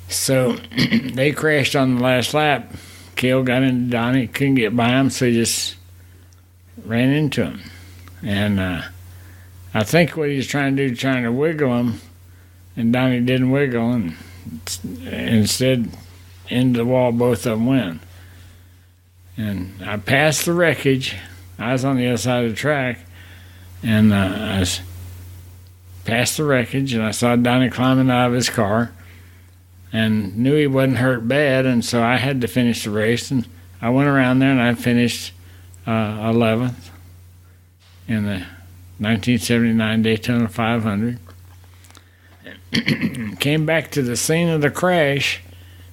so they crashed on the last lap. Cale got into Donnie, couldn't get by him, so he just ran into him. And I think what he was trying to wiggle him, and Donnie didn't wiggle, and instead into the wall both of them went. And I passed the wreckage. I was on the other side of the track, and I passed the wreckage, and I saw Donnie climbing out of his car, and knew he wasn't hurt bad, and so I had to finish the race. And I went around there, and I finished 11th in the 1979 Daytona 500. Came back to the scene of the crash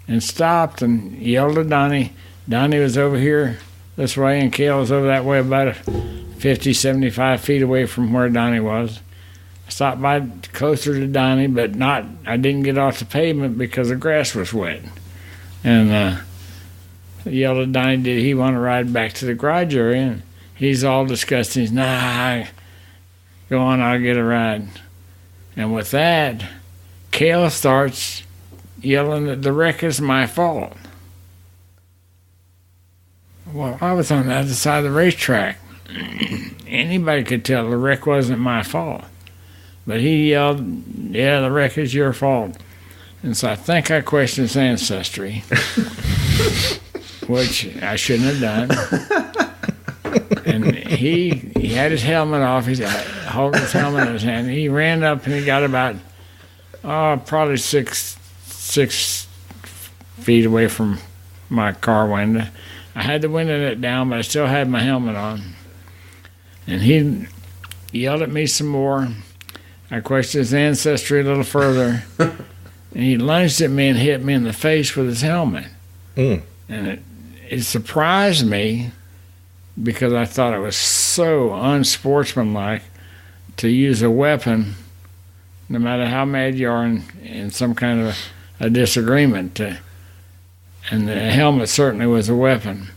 and stopped and yelled at Donnie. Donnie was over here this way, and Cale was over that way about 50, 75 feet away from where Donnie was. I stopped by closer to Donnie, but I didn't get off the pavement because the grass was wet. And I yelled at Donnie, did he want to ride back to the garage area? And he's all disgusted. He's, nah, go on, I'll get a ride. And with that, Cale starts yelling that the wreck is my fault. Well, I was on the other side of the racetrack. Anybody could tell the wreck wasn't my fault. But he yelled, yeah, the wreck is your fault. And so I think I questioned his ancestry, which I shouldn't have done. And he had his helmet off. He's holding his helmet in his hand. He ran up and he got about, probably six feet away from my car window. I had the window let down, but I still had my helmet on. And he yelled at me some more. I questioned his ancestry a little further. And he lunged at me and hit me in the face with his helmet. And it surprised me because I thought it was so unsportsmanlike to use a weapon, no matter how mad you are in some kind of a disagreement. And the helmet certainly was a weapon.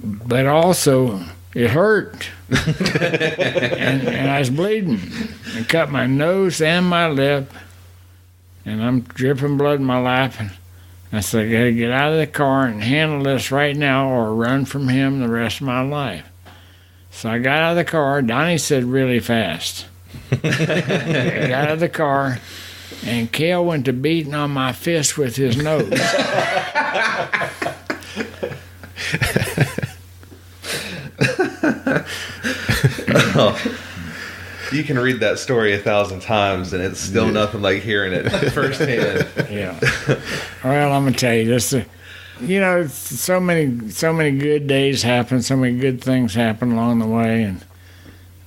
But also, it hurt. and I was bleeding. It cut my nose and my lip. And I'm dripping blood in my lap. And I said, I gotta get out of the car and handle this right now or run from him the rest of my life. So I got out of the car. Donnie said really fast. I got out of the car, and Cale went to beating on my fist with his nose. Oh. You can read that story 1,000 times, and it's still nothing like hearing it firsthand. Yeah. Well, I'm gonna tell you this. So many good days happen, so many good things happen along the way,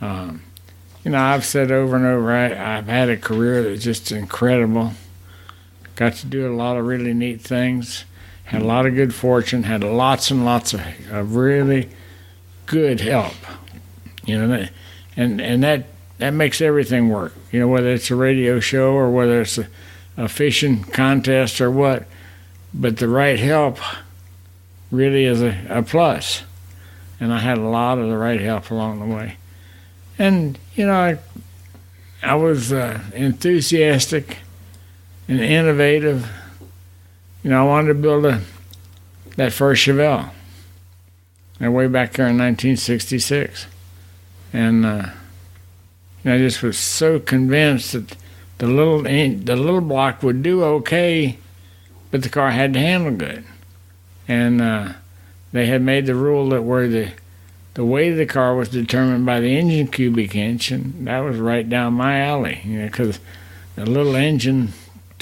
and I've said over and over, I've had a career that's just incredible. Got to do a lot of really neat things. Had a lot of good fortune. Had lots and lots of really good help. And that makes everything work. Whether it's a radio show or whether it's a fishing contest or what. But the right help really is a plus. And I had a lot of the right help along the way. And, I was enthusiastic and innovative. I wanted to build that first Chevelle. And way back there in 1966. And I just was so convinced that the little block would do okay, but the car had to handle good. And they had made the rule that where the weight of the car was determined by the engine cubic inch, and that was right down my alley, because a little engine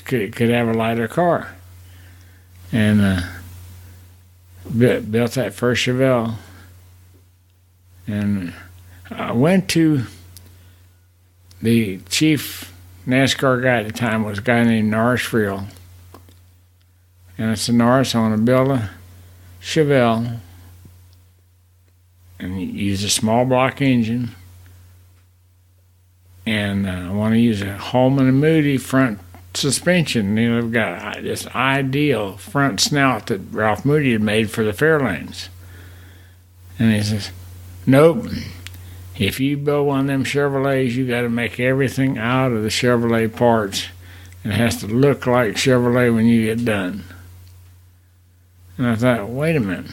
could have a lighter car. And built that first Chevelle. And I went to the chief NASCAR guy at the time was a guy named Norris Friel. And I said, Norris, I want to build a Chevelle and use a small block engine. And I want to use a Holman and Moody front suspension. They've got this ideal front snout that Ralph Moody had made for the Fairlanes. And he says, nope. If you build one of them Chevrolets, you got to make everything out of the Chevrolet parts. And it has to look like Chevrolet when you get done. And I thought, wait a minute.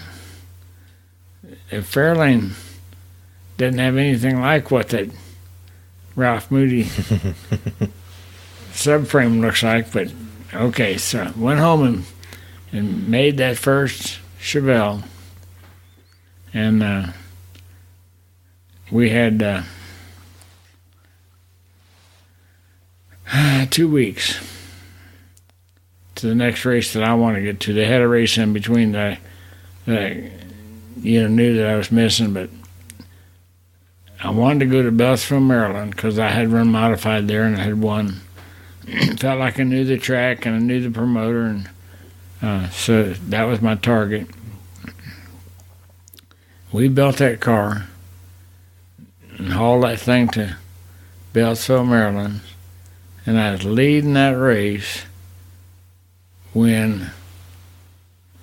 If Fairlane doesn't have anything like what that Ralph Moody subframe looks like, but okay, so I went home and made that first Chevelle. And we had 2 weeks to the next race that I want to get to. They had a race in between that I knew that I was missing, but I wanted to go to Beltsville, Maryland, because I had run modified there and I had won. Felt like I knew the track and I knew the promoter, and so that was my target. we built that car and hauled that thing to Beltsville, Maryland, and I was leading that race when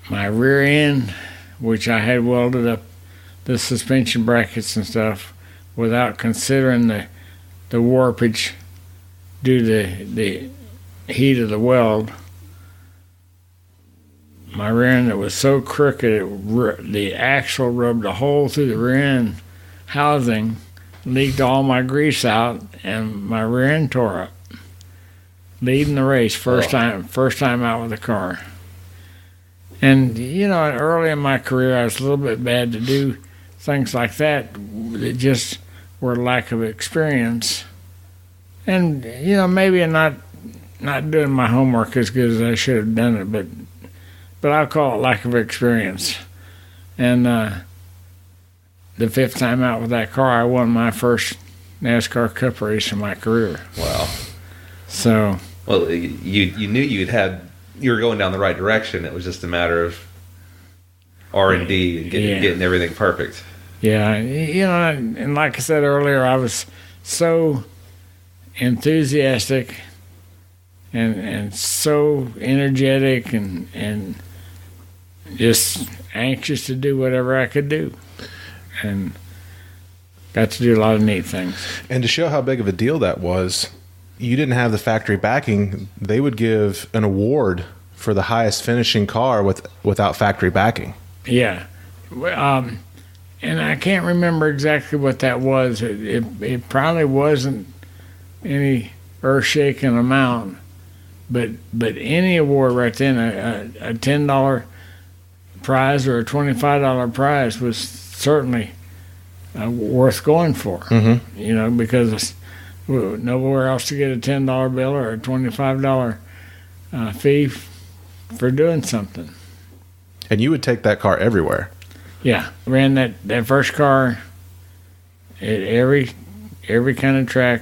my rear end, which I had welded up the suspension brackets and stuff without considering the warpage due to the heat of the weld, my rear end that was so crooked, the axle rubbed a hole through the rear end housing, leaked all my grease out, and my rear end tore up. Leading the race, first time out with the car. And, early in my career, I was a little bit bad to do things like that just were lack of experience. And, maybe I'm not doing my homework as good as I should have done it, but I'll call it lack of experience. And the fifth time out with that car, I won my first NASCAR Cup race in my career. Wow. So. Well, you knew you were going down the right direction. It was just a matter of R&D and getting everything perfect. Yeah, and like I said earlier, I was so enthusiastic and so energetic and just anxious to do whatever I could do. And got to do a lot of neat things. And to show how big of a deal that was, you didn't have the factory backing. They would give an award for the highest finishing car without factory backing. Yeah. And I can't remember exactly what that was. It probably wasn't any earth-shaking amount, but any award right then, a $10 prize or a $25 prize was certainly worth going for. Mm-hmm. Because nowhere else to get a $10 bill or a $25 fee for doing something. And you would take that car everywhere. Yeah, ran that first car at every kind of track.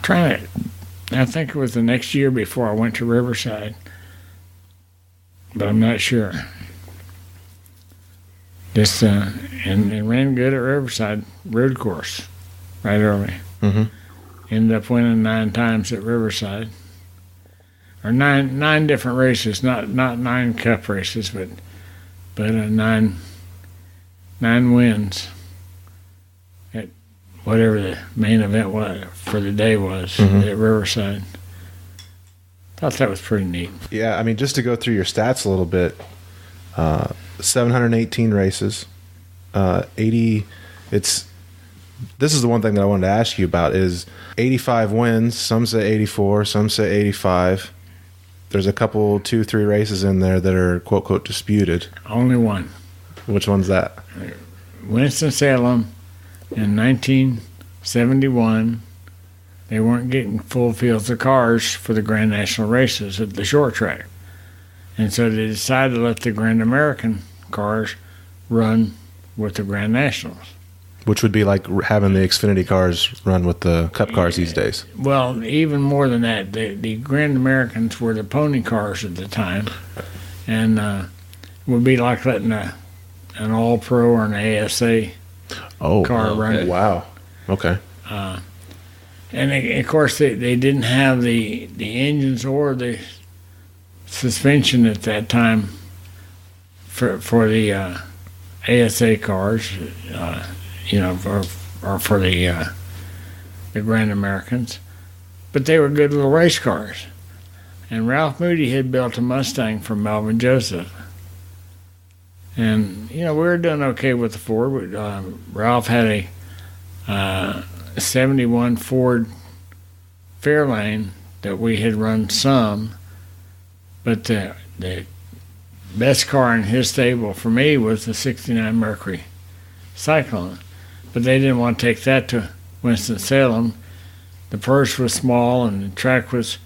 Trying to. I think it was the next year before I went to Riverside, but I'm not sure. Just and ran good at Riverside road course right early. Mm-hmm. Ended up winning 9 times at Riverside, or nine different races, not 9 cup races, but 9 wins at whatever the main event was for the day was at Riverside. Thought that was pretty neat. Yeah, I mean, just to go through your stats a little bit, 718 races, 80. This is the one thing that I wanted to ask you about is 85 wins. Some say 84, some say 85. There's a couple, 2-3 races in there that are quote, quote, disputed. Only one. Which one's that? Winston-Salem in 1971. They weren't getting full fields of cars for the Grand National races at the short track. And so they decided to let the Grand American cars run with the Grand Nationals. Which would be like having the Xfinity cars run with the Cup cars these days. Well, even more than that, the Grand Americans were the pony cars at the time, and it would be like letting an All-Pro or an ASA car run. Wow. Okay. And of course, they didn't have the engines or the suspension at that time for the ASA cars. Or for the Grand Americans, but they were good little race cars. And Ralph Moody had built a Mustang for Melvin Joseph, and we were doing okay with the Ford. Ralph had a 71 Ford Fairlane that we had run some, but the best car in his stable for me was the '69 Mercury Cyclone. But they didn't want to take that to Winston-Salem. The purse was small and the track was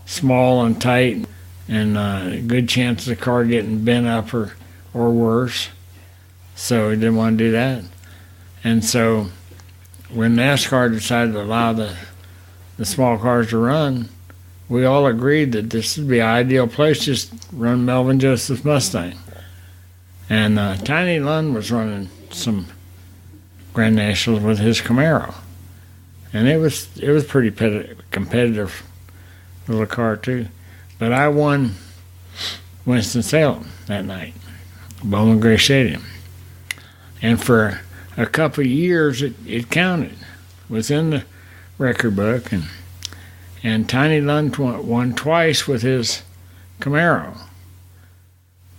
small and tight, and a good chance of the car getting bent up or worse. So we didn't want to do that. And so when NASCAR decided to allow the small cars to run, we all agreed that this would be an ideal place, just run Melvin Joseph's Mustang. And Tiny Lund was running some Grand Nationals with his Camaro. And it was pretty competitive little car too. But I won Winston-Salem that night, Bowman Gray Stadium. And for a couple of years it counted. It was in the record book, and Tiny Lund won twice with his Camaro.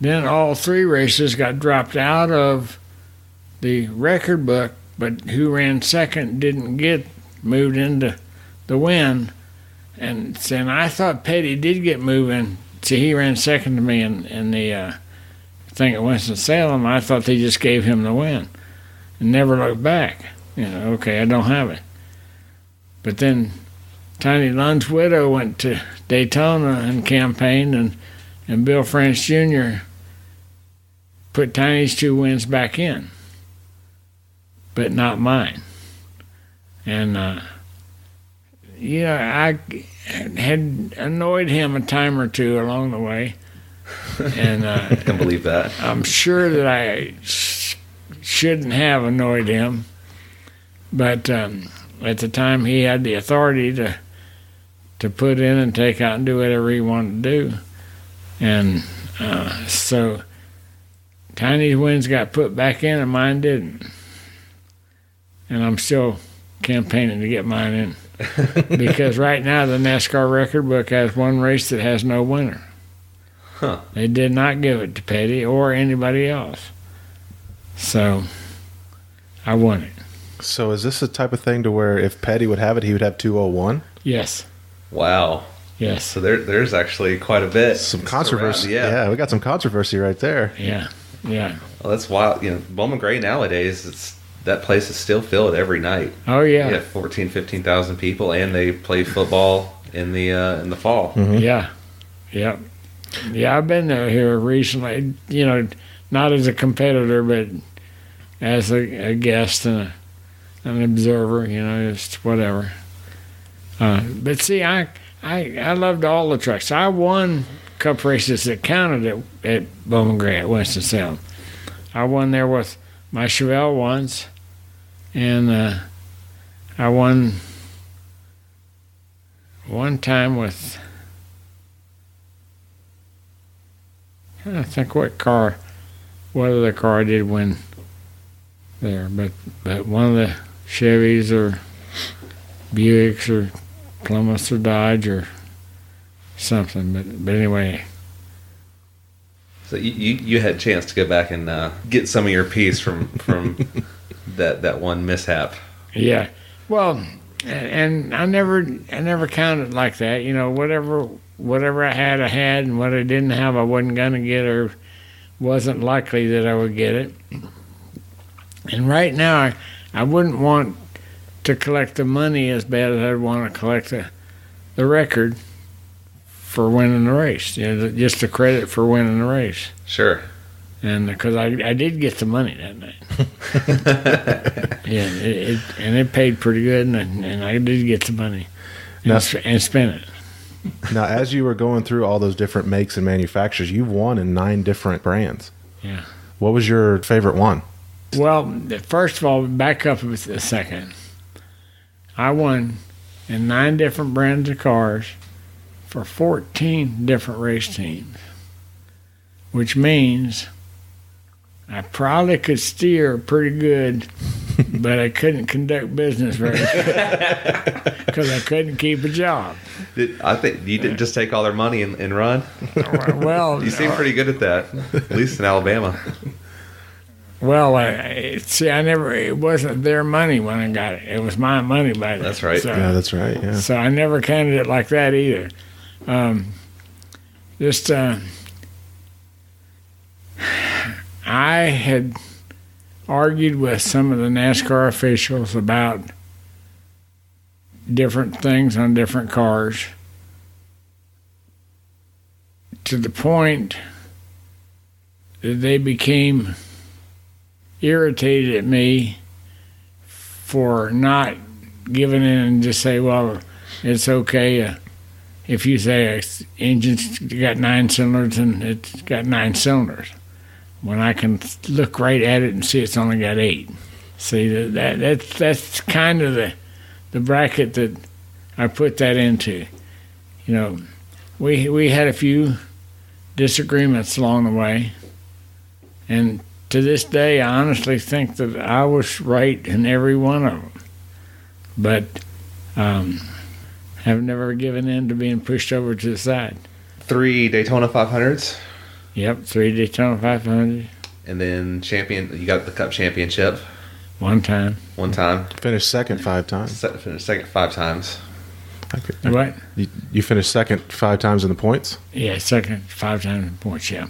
Then all 3 races got dropped out of the record book, but who ran second didn't get moved into the win. And I thought Petty did get moved in. See, he ran second to me in the thing at Winston-Salem. I thought they just gave him the win and never looked back. Okay, I don't have it. But then Tiny Lund's widow went to Daytona and campaigned, and Bill France Jr. put Tiny's 2 wins back in, but not mine. And, I had annoyed him a time or two along the way. And I can believe that. I'm sure that I shouldn't have annoyed him, but at the time he had the authority to put in and take out and do whatever he wanted to do. And so Tiny's wins got put back in and mine didn't. And I'm still campaigning to get mine in. Because right now the NASCAR record book has one race that has no winner. Huh. They did not give it to Petty or anybody else. So I won it. So is this the type of thing to where if Petty would have it, he would have 201? Yes. Wow. Yes. So there's actually quite a bit. Some controversy. Around, yeah, we got some controversy right there. Yeah. Yeah. Well, that's wild. Bowman Gray nowadays, that place is still filled every night. Oh, yeah. You have 14,000, 15,000 people, and they play football in the fall. Mm-hmm. Yeah. Yep. Yeah, I've been there here recently, not as a competitor, but as a guest and an observer, just whatever. But see, I loved all the trucks. I won cup races that counted at Bowman Gray at Winston-Salem. I won there with my Chevelle once, and I won one time with, I don't think what other car I did win there, but one of the Chevys or Buicks or Plymouth or Dodge or something, but anyway. So you had a chance to go back and get some of your piece from that one mishap. Yeah, well, and I never counted like that. Whatever I had, and what I didn't have, I wasn't gonna get, or wasn't likely that I would get it. And right now, I wouldn't want to collect the money as bad as I'd want to collect the record for winning the race. Just the credit for winning the race. Sure. And because I did get the money that night. Yeah, it paid pretty good, and I did get the money and spent it. Now, as you were going through all those different makes and manufacturers, you've won in 9 different brands. Yeah. What was your favorite one? Well, first of all, back up a second. I won in 9 different brands of cars for 14 different race teams, which means I probably could steer pretty good, but I couldn't conduct business very good because I couldn't keep a job. I think you didn't just take all their money and run. Well, You seem pretty good at that, at least in Alabama. Well, it wasn't their money when I got it. It was my money by then. That's right. So, Yeah, that's right. Yeah. So I never counted it like that either. I had argued with some of the NASCAR officials about different things on different cars to the point that they became irritated at me for not giving in and just say, well, it's okay. If you say an engine's got 9 cylinders and it's got 9 cylinders, when I can look right at it and see it's only got 8. See, that's kind of the bracket that I put that into. You know, we had a few disagreements along the way, and to this day, I honestly think that I was right in every one of them. But have never given in to being pushed over to the side. 3 Daytona 500s. Yep, 3 Daytona 500. And then you got the Cup championship. One time. Finished second 5 times. Finished second 5 times. Okay. What? You finished second 5 times in the points? Yeah, second 5 times in points, yeah.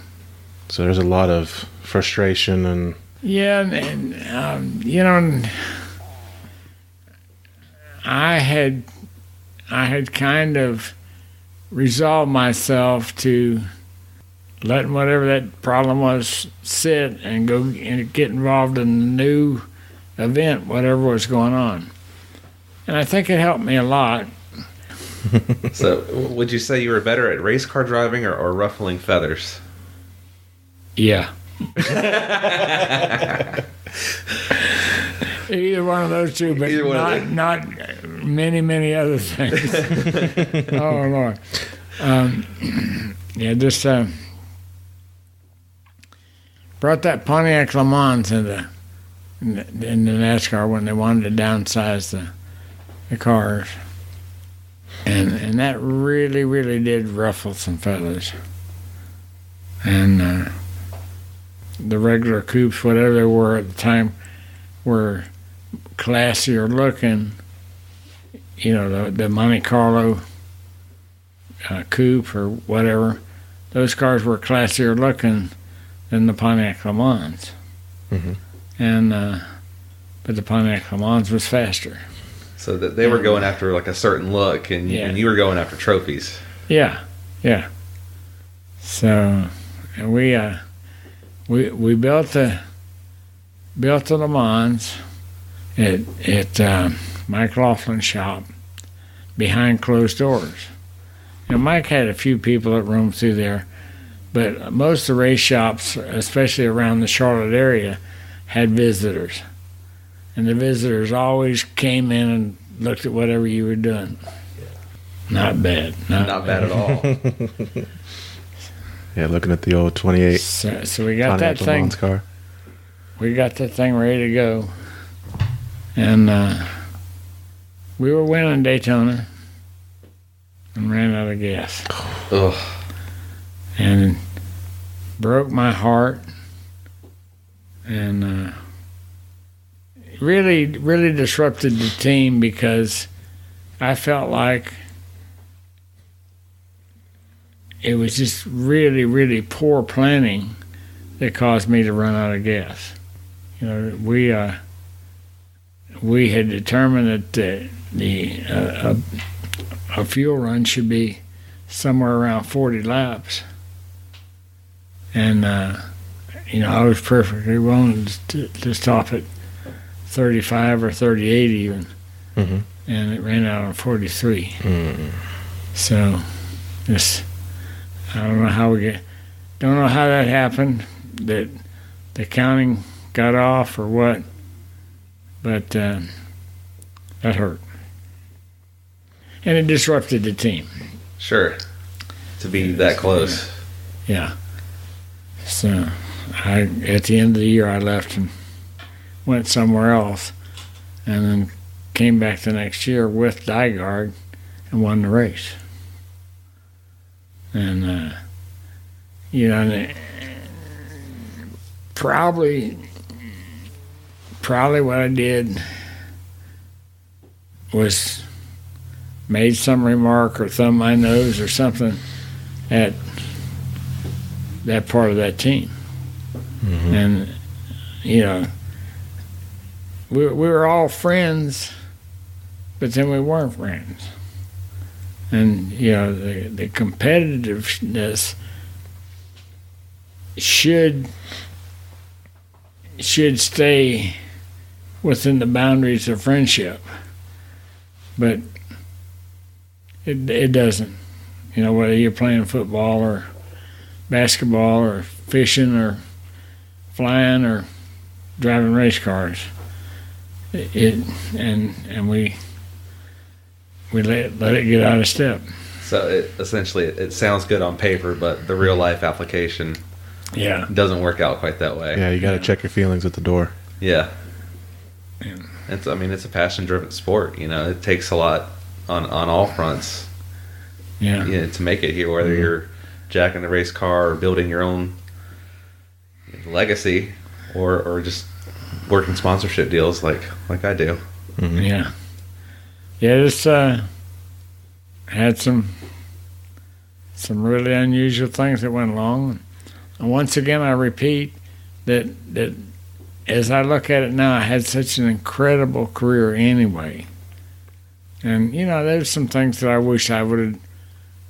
So there's a lot of frustration and... Yeah, and you know, I had kind of resolved myself to letting whatever that problem was sit and go and get involved in a new event, whatever was going on. And I think it helped me a lot. So would you say you were better at race car driving or ruffling feathers? Yeah. Either one of those two, but not many other things. Oh, Lord. Yeah, just brought that Pontiac Le Mans in the NASCAR when they wanted to downsize the cars. And that really did ruffle some feathers. And the regular coupes, whatever they were at the time, were classier looking. You know, the Monte Carlo coupe or whatever, those cars were classier looking than the Pontiac Le Mans. Mm-hmm. And but the Pontiac Le Mans was faster. So that they were going after like a certain look, and you were going after trophies. Yeah. So, and we built the Le Mans at Mike Laughlin's shop behind closed doors. You know, Mike had a few people that roamed through there, but most of the race shops, especially around the Charlotte area, had visitors. And the visitors always came in and looked at whatever you were doing. Not bad. Not bad at all. Yeah, looking at the old 28 so we got Pontiac that thing. car. We got that thing ready to go. And we were winning Daytona and ran out of gas. Ugh. And broke my heart. And really disrupted the team because I felt like it was just really poor planning that caused me to run out of gas. You know, we had determined that a fuel run should be somewhere around 40 laps, and you know, I was perfectly willing to stop at 35 or 38 even, mm-hmm. And it ran out on 43. Mm-hmm. So, I don't know how that happened, that the counting got off or what, but that hurt. And it disrupted the team. Sure. To be that close. Yeah. So, at the end of the year, I left and went somewhere else, and then came back the next year with Dygard and won the race. And you know, probably what I did was made some remark or thumbed my nose or something at that part of that team. Mm-hmm. And you know, we were all friends, but then we weren't friends. And you know, the competitiveness should stay within the boundaries of friendship. But it doesn't. You know, whether you're playing football or basketball or fishing or flying or driving race cars, and we let it get out of step. So essentially, it sounds good on paper, but the real life application, doesn't work out quite that way. Yeah, you got to check your feelings at the door. Yeah. It's a passion driven sport. You know, it takes a lot on all fronts. Yeah. To make it here, whether you're jacking the race car or building your own legacy, or just working sponsorship deals like I do. Mm-hmm. Yeah. This had some really unusual things that went along, and once again I repeat that as I look at it now, I had such an incredible career anyway. And there's some things that I wish I would have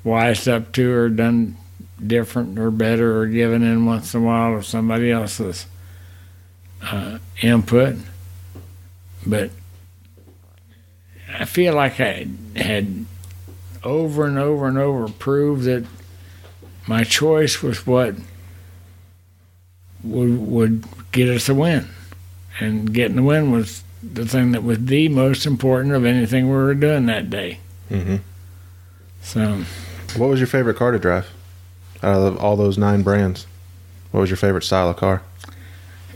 wised up to or done different or better or given in once in a while of somebody else's input. But I feel like I had over and over and over proved that my choice was what would get us a win. And getting the win was the thing that was the most important of anything we were doing that day. Mm-hmm. So, what was your favorite car to drive out of all those 9 brands? What was your favorite style of car?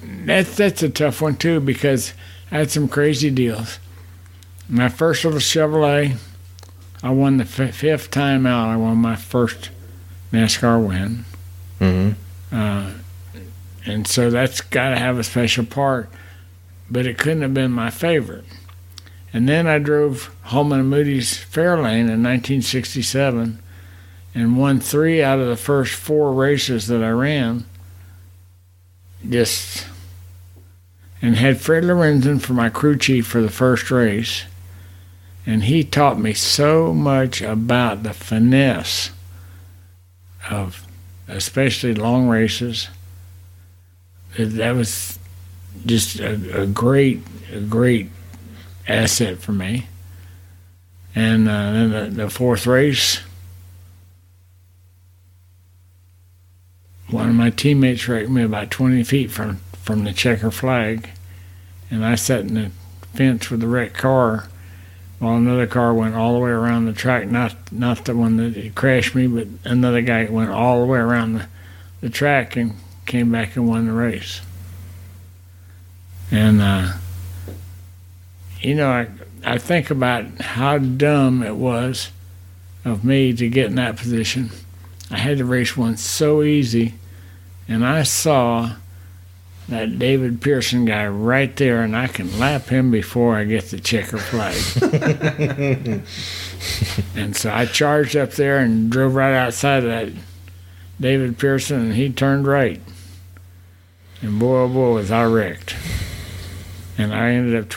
That's a tough one too, because I had some crazy deals. My first little Chevrolet, I won the 5th time out. I won my first NASCAR win. Mm-hmm. And so that's got to have a special part, but it couldn't have been my favorite. And then I drove Holman & Moody's Fairlane in 1967 and won 3 out of the first 4 races that I ran. And had Fred Lorenzen for my crew chief for the first race. And he taught me so much about the finesse of especially long races. That was just a great asset for me. And then the 4th race, one of my teammates wrecked me about 20 feet from the checker flag, and I sat in the fence with the wrecked car while another car went all the way around the track, not the one that crashed me, but another guy went all the way around the track and came back and won the race. And I think about how dumb it was of me to get in that position. I had to race one so easy, and I saw that David Pearson guy right there, and I can lap him before I get the checker flag. And so I charged up there and drove right outside of that David Pearson, and he turned right. And boy, oh boy, was I wrecked. And I ended up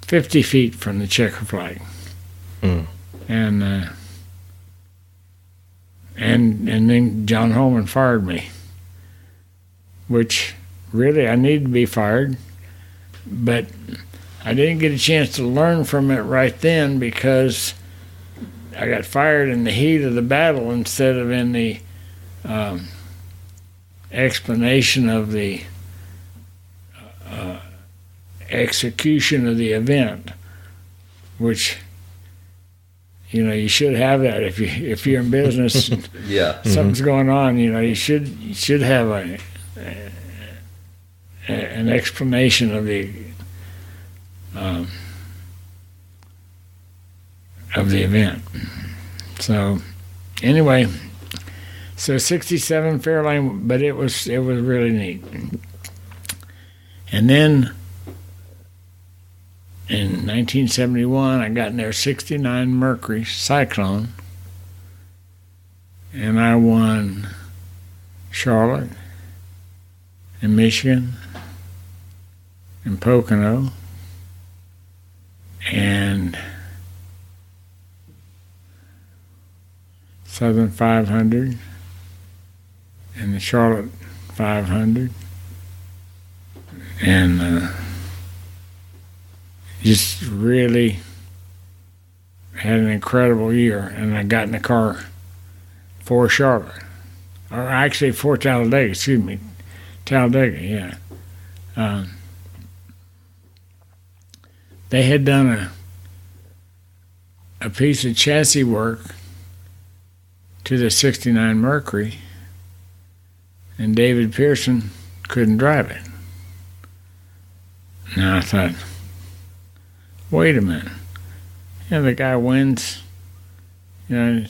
50 feet from the checker flag. Mm. And then John Holman fired me, which really I needed to be fired, but I didn't get a chance to learn from it right then because I got fired in the heat of the battle instead of in the explanation of the execution of the event, which you should have that if you're in business. Yeah, something's going on. You should have an explanation of the event. So anyway, so 67 Fairlane, but it was really neat. And then in 1971, I got in their 69 Mercury Cyclone, and I won Charlotte and Michigan and Pocono and Southern 500 and the Charlotte 500 and just really had an incredible year. And I got in the car for Charlotte, or actually for Talladega. Excuse me, Talladega. Yeah. They had done a piece of chassis work to the 69 Mercury, and David Pearson couldn't drive it. Now I thought, wait a minute. The guy wins, done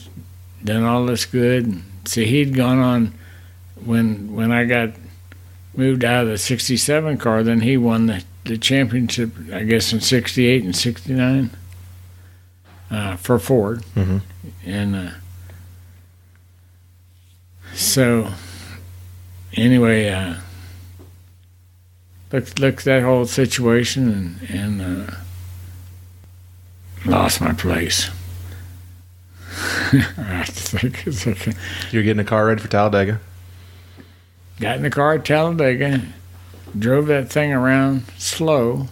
all this good. See, he'd gone on, when I got moved out of the 67 car, then he won the championship, I guess, in 68 and 69 for Ford. Mm-hmm. And so, anyway, looked at that whole situation and lost my place. I think it's okay. You're getting a car ready for Talladega? Got in the car at Talladega, drove that thing around slow,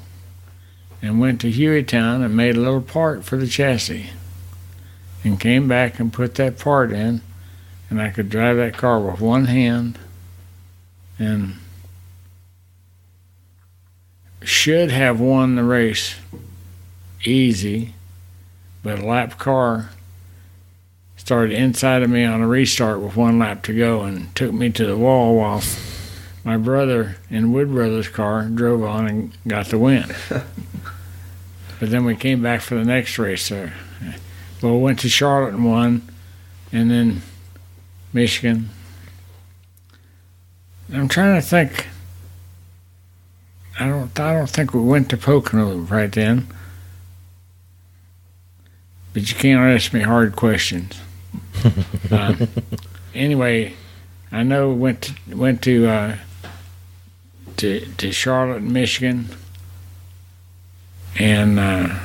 and went to Hueytown and made a little part for the chassis. And came back and put that part in, and I could drive that car with one hand, and should have won the race easy, but a lap car started inside of me on a restart with one lap to go and took me to the wall while my brother in Wood Brothers' car drove on and got the win. But then we came back for the next race there. Well, we went to Charlotte and won, and then Michigan. I'm trying to think. I don't think we went to Pocono right then. But you can't ask me hard questions. Anyway, I know we went to Charlotte, Michigan, and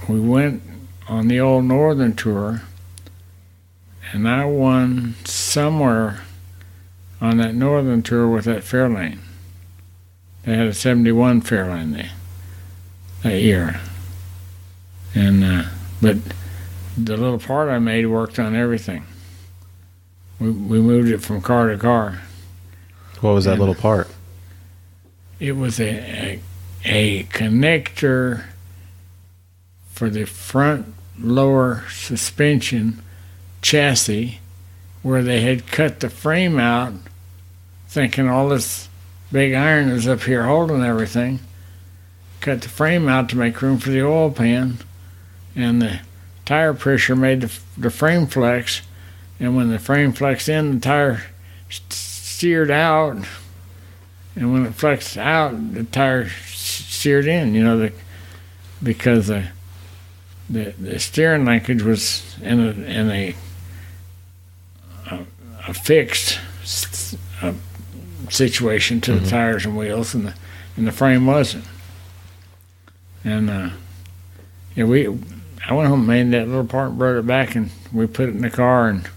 we went on the old Northern Tour, and I won somewhere on that Northern Tour with that Fairlane. They had a 71 Fairlane that year. And but the little part I made worked on everything. We moved it from car to car. What was that little part? It was a connector for the front lower suspension chassis, where they had cut the frame out, thinking all this big iron is up here holding everything. Cut the frame out to make room for the oil pan, and the tire pressure made the frame flex, and when the frame flexed in, the tire steered out, and when it flexed out, the tire steered in, because the steering linkage was in a fixed situation to the tires and wheels, and the frame wasn't. And I went home and made that little part and brought it back, and we put it in the car, and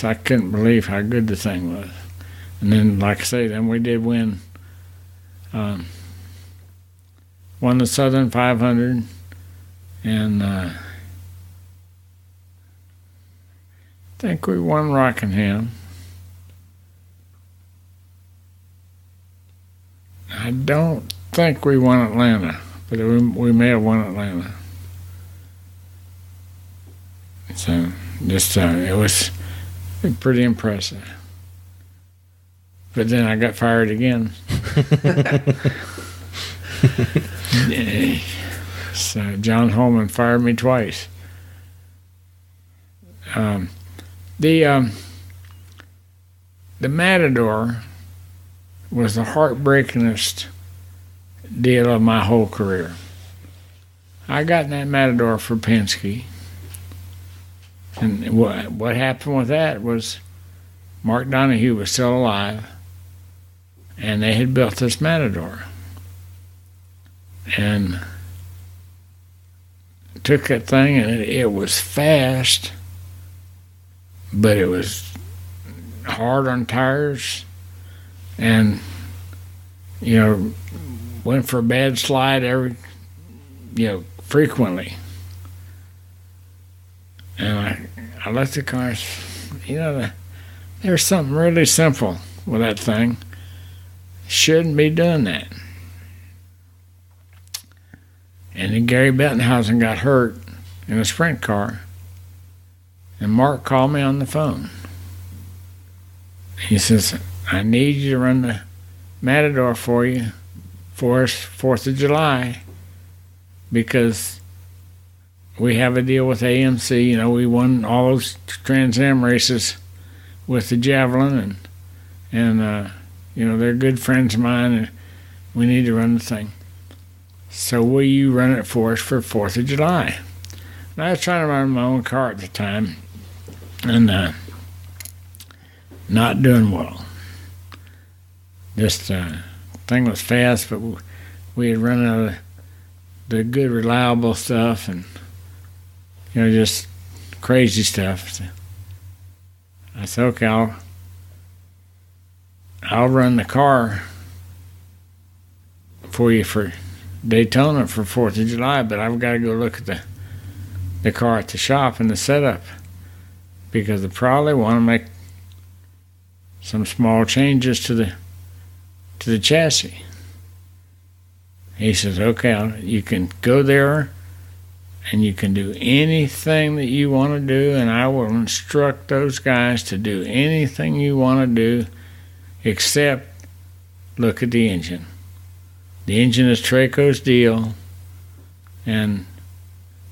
I couldn't believe how good the thing was. And then, like I say, then we did win. Won the Southern 500, and I think we won Rockingham. I don't think we won Atlanta, but we may have won Atlanta. So it was pretty impressive. But then I got fired again. So John Holman fired me twice. The Matador was the heartbreakingest deal of my whole career. I got in that Matador for Penske, and what happened with that was Mark Donahue was still alive, and they had built this Matador, and took that thing, and it was fast, but it was hard on tires, and went for a bad slide frequently. And I looked at the car, there's something really simple with that thing. Shouldn't be doing that. And then Gary Bettenhausen got hurt in a sprint car, and Mark called me on the phone. He says, I need you to run the Matador for us 4th of July, because we have a deal with AMC. We won all those Trans Am races with the Javelin, and they're good friends of mine, and we need to run the thing. So will you run it for us for 4th of July? And I was trying to run my own car at the time, and not doing well. Just thing was fast, but we had run out of the good, reliable stuff, and just crazy stuff. I said, okay, I'll run the car for you for Daytona for 4th of July, but I've got to go look at the car at the shop and the setup, because I probably want to make some small changes to the chassis. He says, okay, you can go there and you can do anything that you want to do, and I will instruct those guys to do anything you want to do except look at the engine. The engine is Traco's deal, and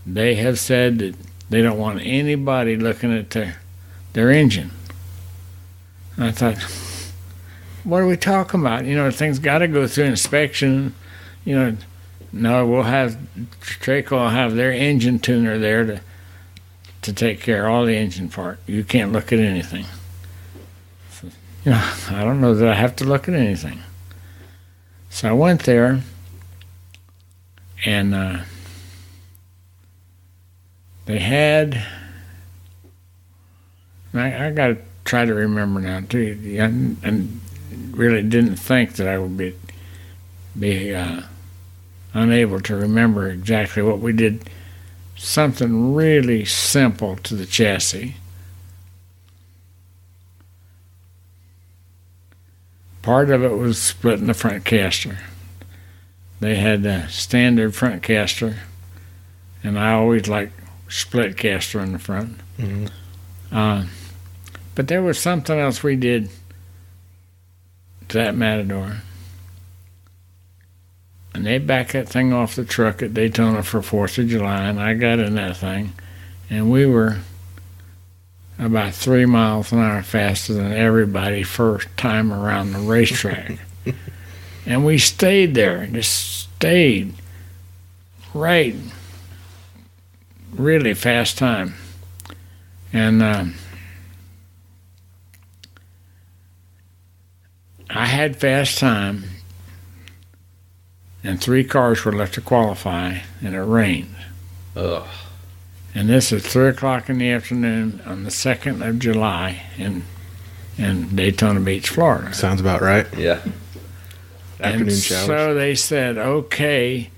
they have said that they don't want anybody looking at their engine. And I thought, what are we talking about? Things got to go through inspection. No, Traco will have their engine tuner there to take care of all the engine part. You can't look at anything. So, I don't know that I have to look at anything. So I went there, and they had, I got to try to remember now too, and really didn't think that I would be unable to remember exactly what we did. Something really simple to the chassis. Part of it was splitting the front caster. They had a standard front caster, and I always liked split caster in the front. Mm-hmm. But there was something else we did to that Matador. And they backed that thing off the truck at Daytona for 4th of July, and I got in that thing, and we were about 3 miles an hour faster than everybody first time around the racetrack. And we stayed there, just stayed right, really fast time. And I had fast time, and 3 cars were left to qualify, and it rained. Ugh. And this is 3 o'clock in the afternoon on the 2nd of July in Daytona Beach, Florida. Sounds about right. Yeah. Afternoon and showers. So they said, okay,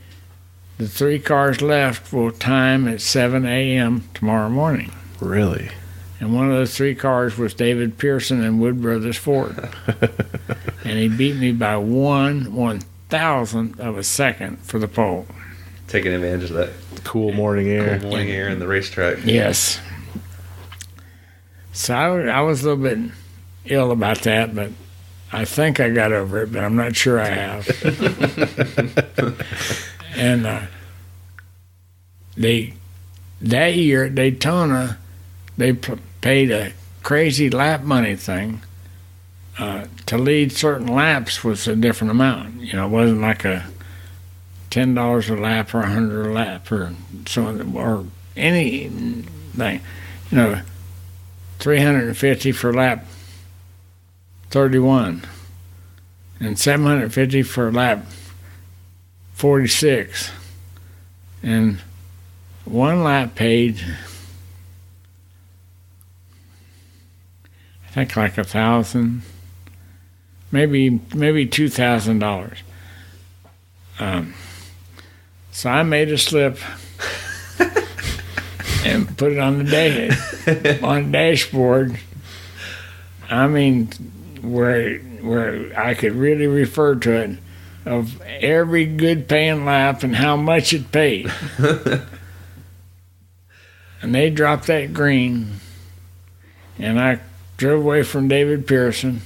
the 3 cars left will time at 7 a.m. tomorrow morning. Really? And one of those 3 cars was David Pearson and Wood Brothers Ford. And he beat me by 1/1000th of a second for the pole. Taking advantage of that Cool morning air. cool morning air in the racetrack. Yes. So I was a little bit ill about that, but I think I got over it, but I'm not sure I have. And that year at Daytona, they paid a crazy lap money thing. To lead certain laps was a different amount. It wasn't like a $10 a lap or $100 a lap or so, or anything. $350 for lap 31 and $750 for lap 46, and one lap paid I think like $1,000, maybe $2,000. So I made a slip and put it on the dashboard. I mean, where I could really refer to it, of every good paying lap and how much it paid. And they dropped that green, and I drove away from David Pearson,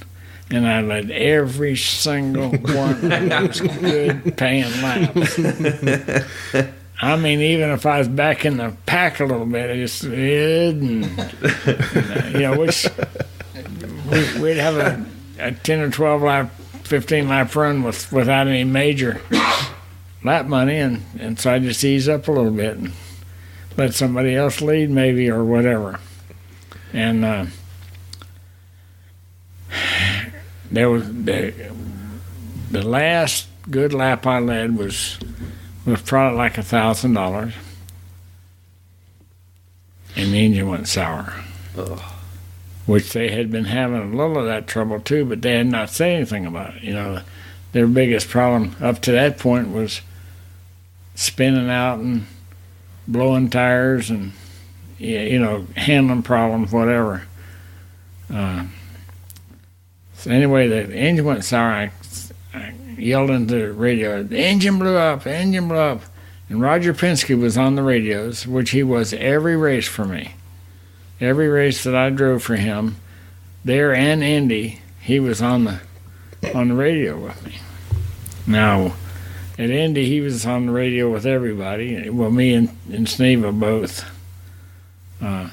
and I led every single one of those good paying laps. I mean, even if I was back in the pack a little bit, I just did, which we'd have a 10 or 12 lap, 15 lap run without any major lap money, and so I just ease up a little bit and let somebody else lead maybe or whatever. And there was the last good lap I led was probably like $1,000, and the engine went sour. Ugh. Which they had been having a little of that trouble too, but they had not said anything about it. Their biggest problem up to that point was spinning out and blowing tires and handling problems, whatever. So anyway, the engine went sour. I yelled into the radio, "The engine blew up! The engine blew up!" And Roger Penske was on the radios, which he was every race for me. Every race that I drove for him, there and Indy, he was on the radio with me. Now, at Indy, he was on the radio with everybody. Well, me and Sneva both. And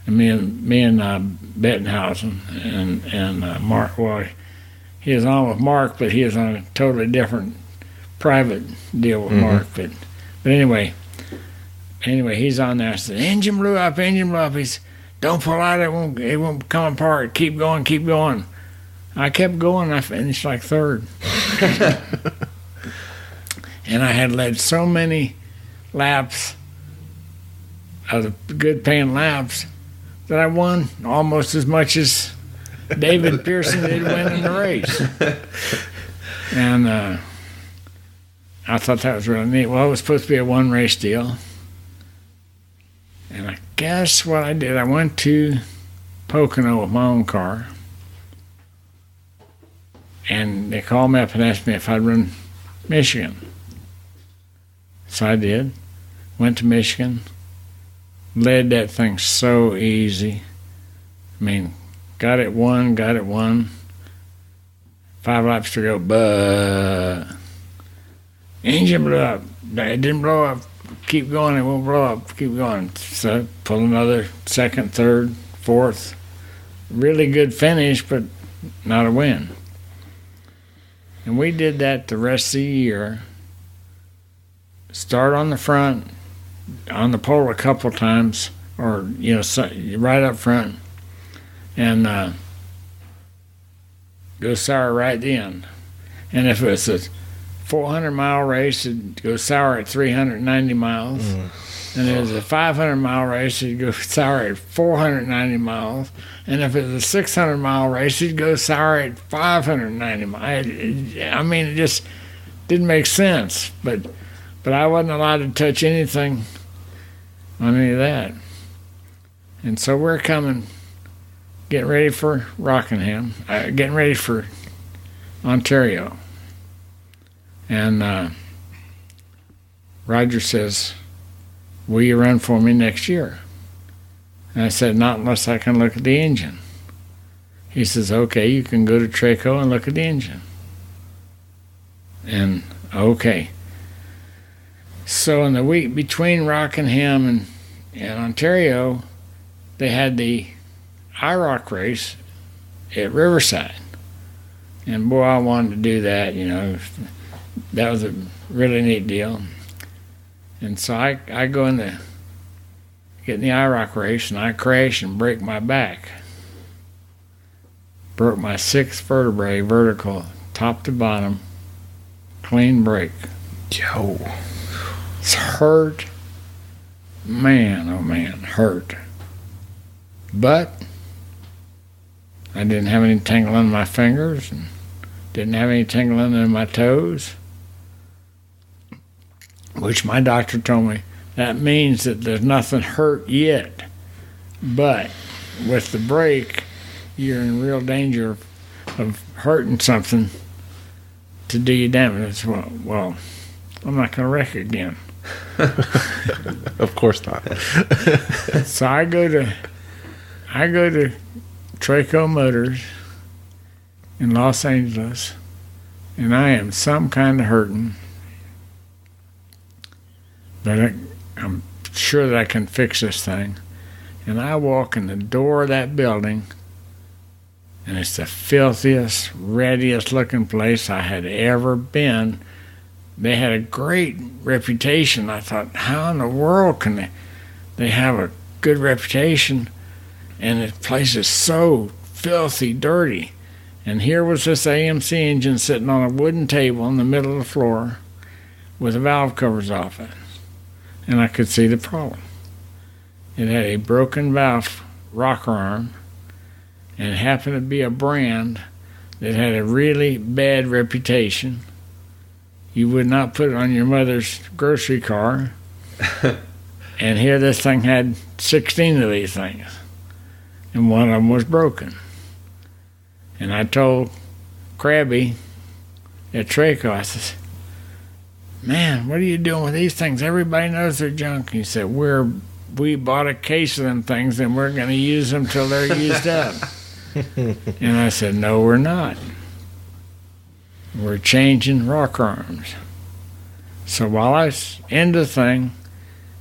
me and Bettenhausen and Mark. Well, he was on with Mark, but he was on a totally different private deal with Mark. But anyway, he's on there. I said, engine blew up. He's, don't pull out. It won't come apart. Keep going. I kept going. I finished like third. And I had led so many laps of the good paying laps that I won almost as much as David Pearson did win in the race. And I thought that was really neat. Well, it was supposed to be a one race deal. And I guess what I did, I went to Pocono with my own car. And they called me up and asked me if I'd run Michigan. So I did. Went to Michigan. Led that thing so easy. I mean, got it won. 5 laps to go, but engine blew up. It didn't blow up. Keep going, it won't blow up. Keep going. So pull another second, third, fourth. Really good finish, but not a win. And we did that the rest of the year. Start on the front, on the pole a couple times, or right up front, and go sour right at the end. And if it's a 400-mile race, it'd go sour at 390 miles. And if it's a 500-mile race, it'd go sour at 490 miles. And if it's a 600-mile race, it'd go sour at 590 miles. I mean, it just didn't make sense. But I wasn't allowed to touch anything on any of that. And so we're getting ready for Rockingham, getting ready for Ontario. And Roger says, will you run for me next year? And I said, not unless I can look at the engine. He says, okay, you can go to Traco and look at the engine. And okay. So in the week between Rockingham and Ontario, they had the IROC race at Riverside. And boy, I wanted to do that, That was a really neat deal. And so I go in get in the IROC race, and I crash and break my back. Broke my 6th vertebrae vertical, top to bottom, clean break. Yo. It's hurt. Man, oh man, hurt. But I didn't have any tingling in my fingers and didn't have any tingling in my toes, which my doctor told me that means that there's nothing hurt yet. But with the break, you're in real danger of hurting something to do you damage. Well, I'm not going to wreck it again. Of course not. So I go to Traco Motors in Los Angeles, and I am some kind of hurting, but I'm sure that I can fix this thing. And I walk in the door of that building, and it's the filthiest, rattiest looking place I had ever been. They had a great reputation. I thought, how in the world can they have a good reputation, and the place is so filthy dirty? And here was this AMC engine sitting on a wooden table in the middle of the floor with the valve covers off it. And I could see the problem. It had a broken valve rocker arm, and it happened to be a brand that had a really bad reputation. You would not put it on your mother's grocery car. And here this thing had 16 of these things, and one of them was broken. And I told Krabby at Traco, I said, man, what are you doing with these things? Everybody knows they're junk. He said, we bought a case of them things, and we're going to use them till they're used up. And I said, no, we're not. We're changing rocker arms. So while I was in the thing,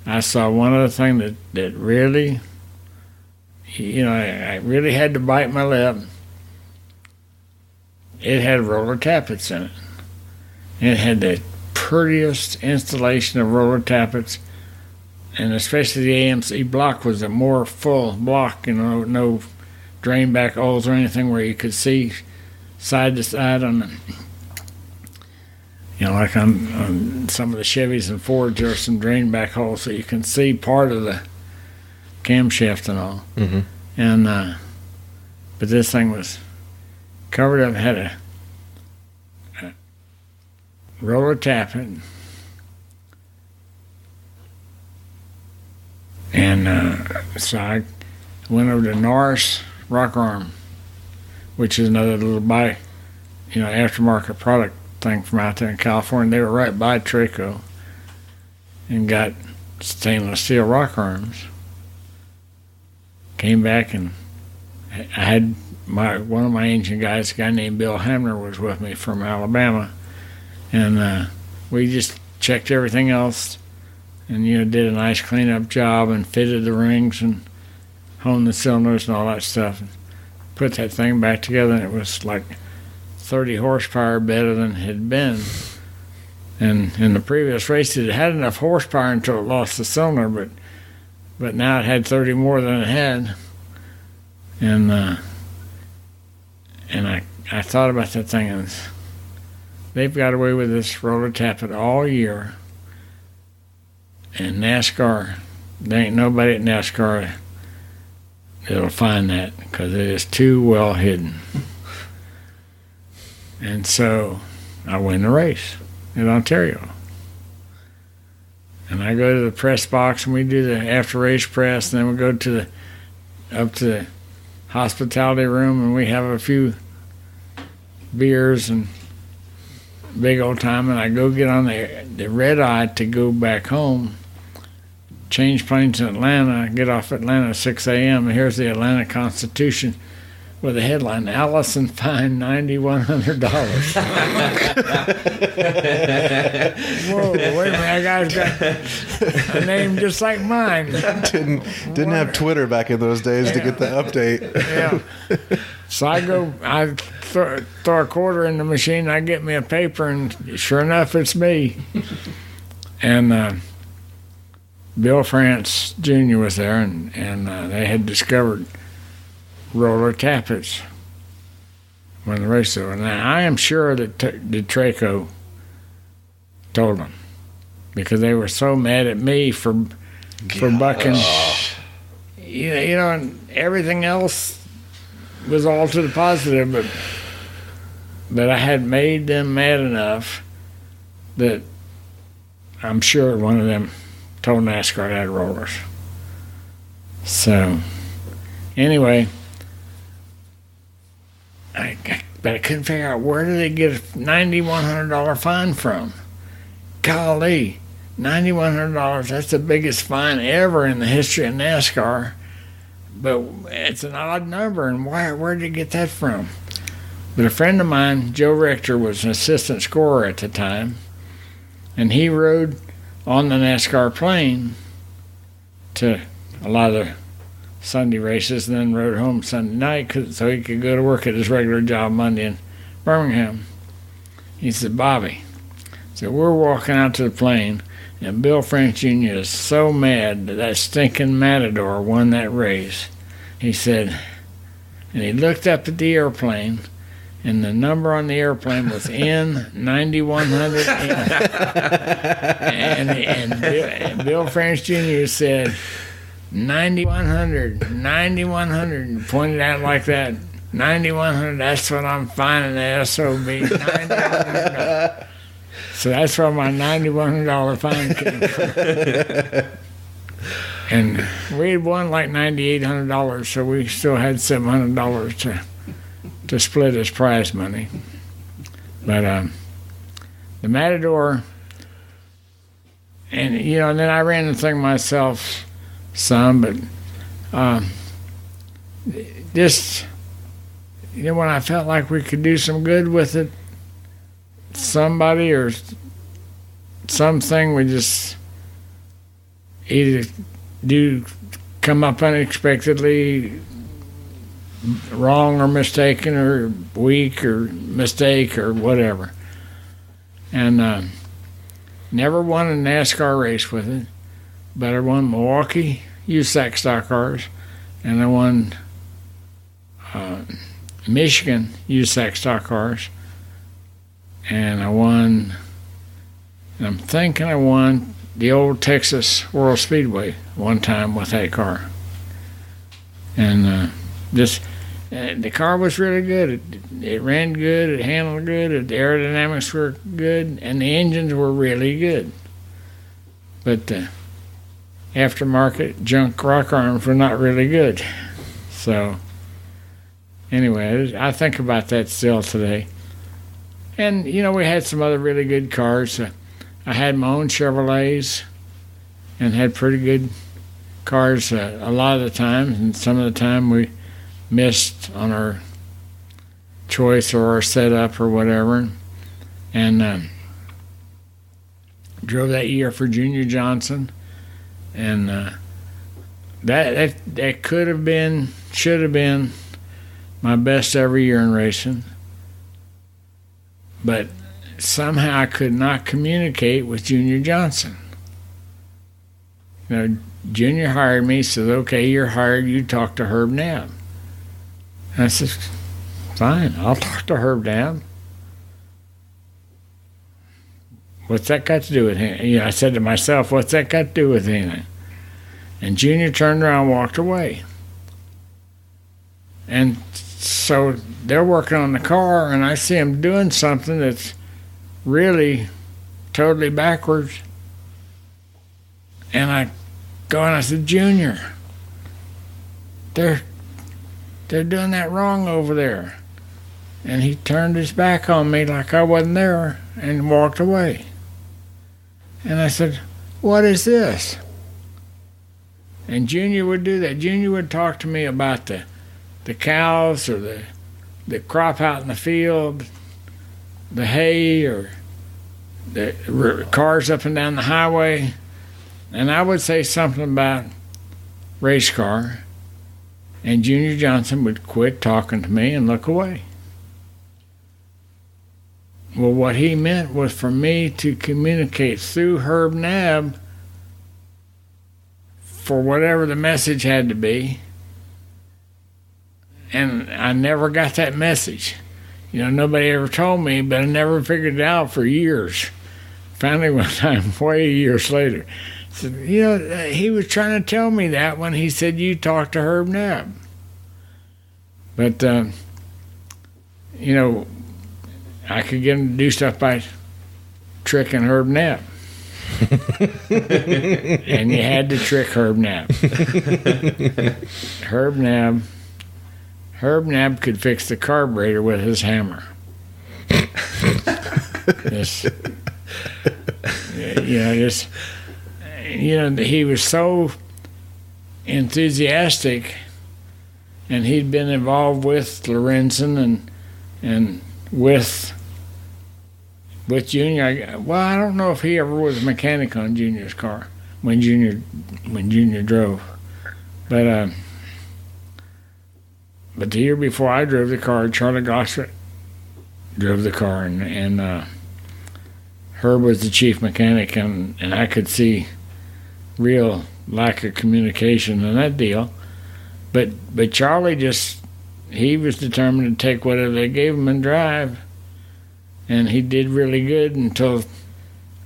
I saw one other thing that really, I really had to bite my lip. It had roller tappets in it. It had the prettiest installation of roller tappets, and especially the AMC block was a more full block, no drain back holes or anything where you could see side to side on the, like on some of the Chevys and Fords, there are some drain back holes so you can see part of the camshaft and all. Mm-hmm. And but this thing was covered up, had a roller tappet, and so I went over to Norris Rock Arm, which is another little aftermarket product thing from out there in California. They were right by Traco, and got stainless steel rock arms. Came back, and I had one of my engine guys, a guy named Bill Hamner, was with me from Alabama, and we just checked everything else, and did a nice cleanup job and fitted the rings and honed the cylinders and all that stuff, and put that thing back together, and it was like 30 horsepower better than it had been. And in the previous races, it had enough horsepower until it lost the cylinder, but now it had 30 more than it had. And I thought about that thing, and they've got away with this roller tappet all year. And NASCAR, there ain't nobody at NASCAR that'll find that, because it is too well hidden. And so I win the race in Ontario. And I go to the press box, and we do the after race press, and then we go up to the hospitality room, and we have a few beers and big old time, and I go get on the red eye to go back home, change planes in Atlanta, get off Atlanta at 6 a.m., and here's the Atlanta Constitution with a headline, Allison fined $9,100. Whoa, wait a minute, that guy's got a name just like mine. Didn't have Twitter back in those days to get the update. Yeah. So I throw a quarter in the machine, I get me a paper, and sure enough, it's me. And Bill France Jr. was there, and they had discovered roller tappets when the race was over. Now, I am sure that Traco told them, because they were so mad at me for bucking. And everything else was all to the positive, but I had made them mad enough that I'm sure one of them told NASCAR I had rollers. So, anyway, but I couldn't figure out where did they get a $9,100 fine from. Golly, $9,100, that's the biggest fine ever in the history of NASCAR. But it's an odd number, and where did they get that from? But a friend of mine, Joe Richter, was an assistant scorer at the time, and he rode on the NASCAR plane to a lot of the Sunday races, and then rode home Sunday night so he could go to work at his regular job Monday in Birmingham. He said, Bobby, so we're walking out to the plane, and Bill French Jr. is so mad that stinking Matador won that race. He said, and he looked up at the airplane, and the number on the airplane was N9100. and Bill French Jr. said, 9100, 9100, and pointed out like that. 9100, that's what I'm finding the SOB. 9100. So that's where my $9,100 fine came from. And we had won like $9,800, so we still had $700 to split as prize money. But the Matador, and and then I ran the thing myself some, but just when I felt like we could do some good with it, somebody or something would just either come up unexpectedly wrong or mistaken or weak or mistake or whatever. And never won a NASCAR race with it, but I won Milwaukee USAC stock cars, and I won Michigan USAC stock cars, and I'm thinking I won the old Texas World Speedway one time with that car. And the car was really good. It ran good, it handled good, the aerodynamics were good, and the engines were really good. But the aftermarket junk rock arms were not really good. So anyway, I think about that still today. And, we had some other really good cars. I had my own Chevrolets and had pretty good cars a lot of the time. And some of the time we missed on our choice or our setup or whatever. And drove that year for Junior Johnson. And that could have been, should have been my best every year in racing. But somehow I could not communicate with Junior Johnson. Junior hired me, said, okay, you're hired, you talk to Herb Nab. And I said, fine, I'll talk to Herb Nab. What's that got to do with anything? I said to myself, what's that got to do with anything? And Junior turned around and walked away. And so they're working on the car, and I see them doing something that's really totally backwards. And I go and I said, Junior, they're doing that wrong over there. And he turned his back on me like I wasn't there and walked away. And I said, what is this? And Junior would do that. Junior would talk to me about the cows or the crop out in the field, the hay or the cars up and down the highway. And I would say something about race car, and Junior Johnson would quit talking to me and look away. Well, what he meant was for me to communicate through Herb Nab for whatever the message had to be. And I never got that message. Nobody ever told me, but I never figured it out for years. Finally, one time, way years later, said, he was trying to tell me that when he said, you talked to Herb Nab. But, you know, I could get him to do stuff by tricking Herb Knapp. And you had to trick Herb Knapp. Herb Knapp could fix the carburetor with his hammer. He was so enthusiastic, and he'd been involved with Lorenzen and with Junior. I don't know if he ever was a mechanic on Junior's car when Junior drove, but the year before I drove the car, Charlie Glossop drove the car, and Herb was the chief mechanic, and I could see real lack of communication in that deal. But Charlie he was determined to take whatever they gave him and drive. And he did really good until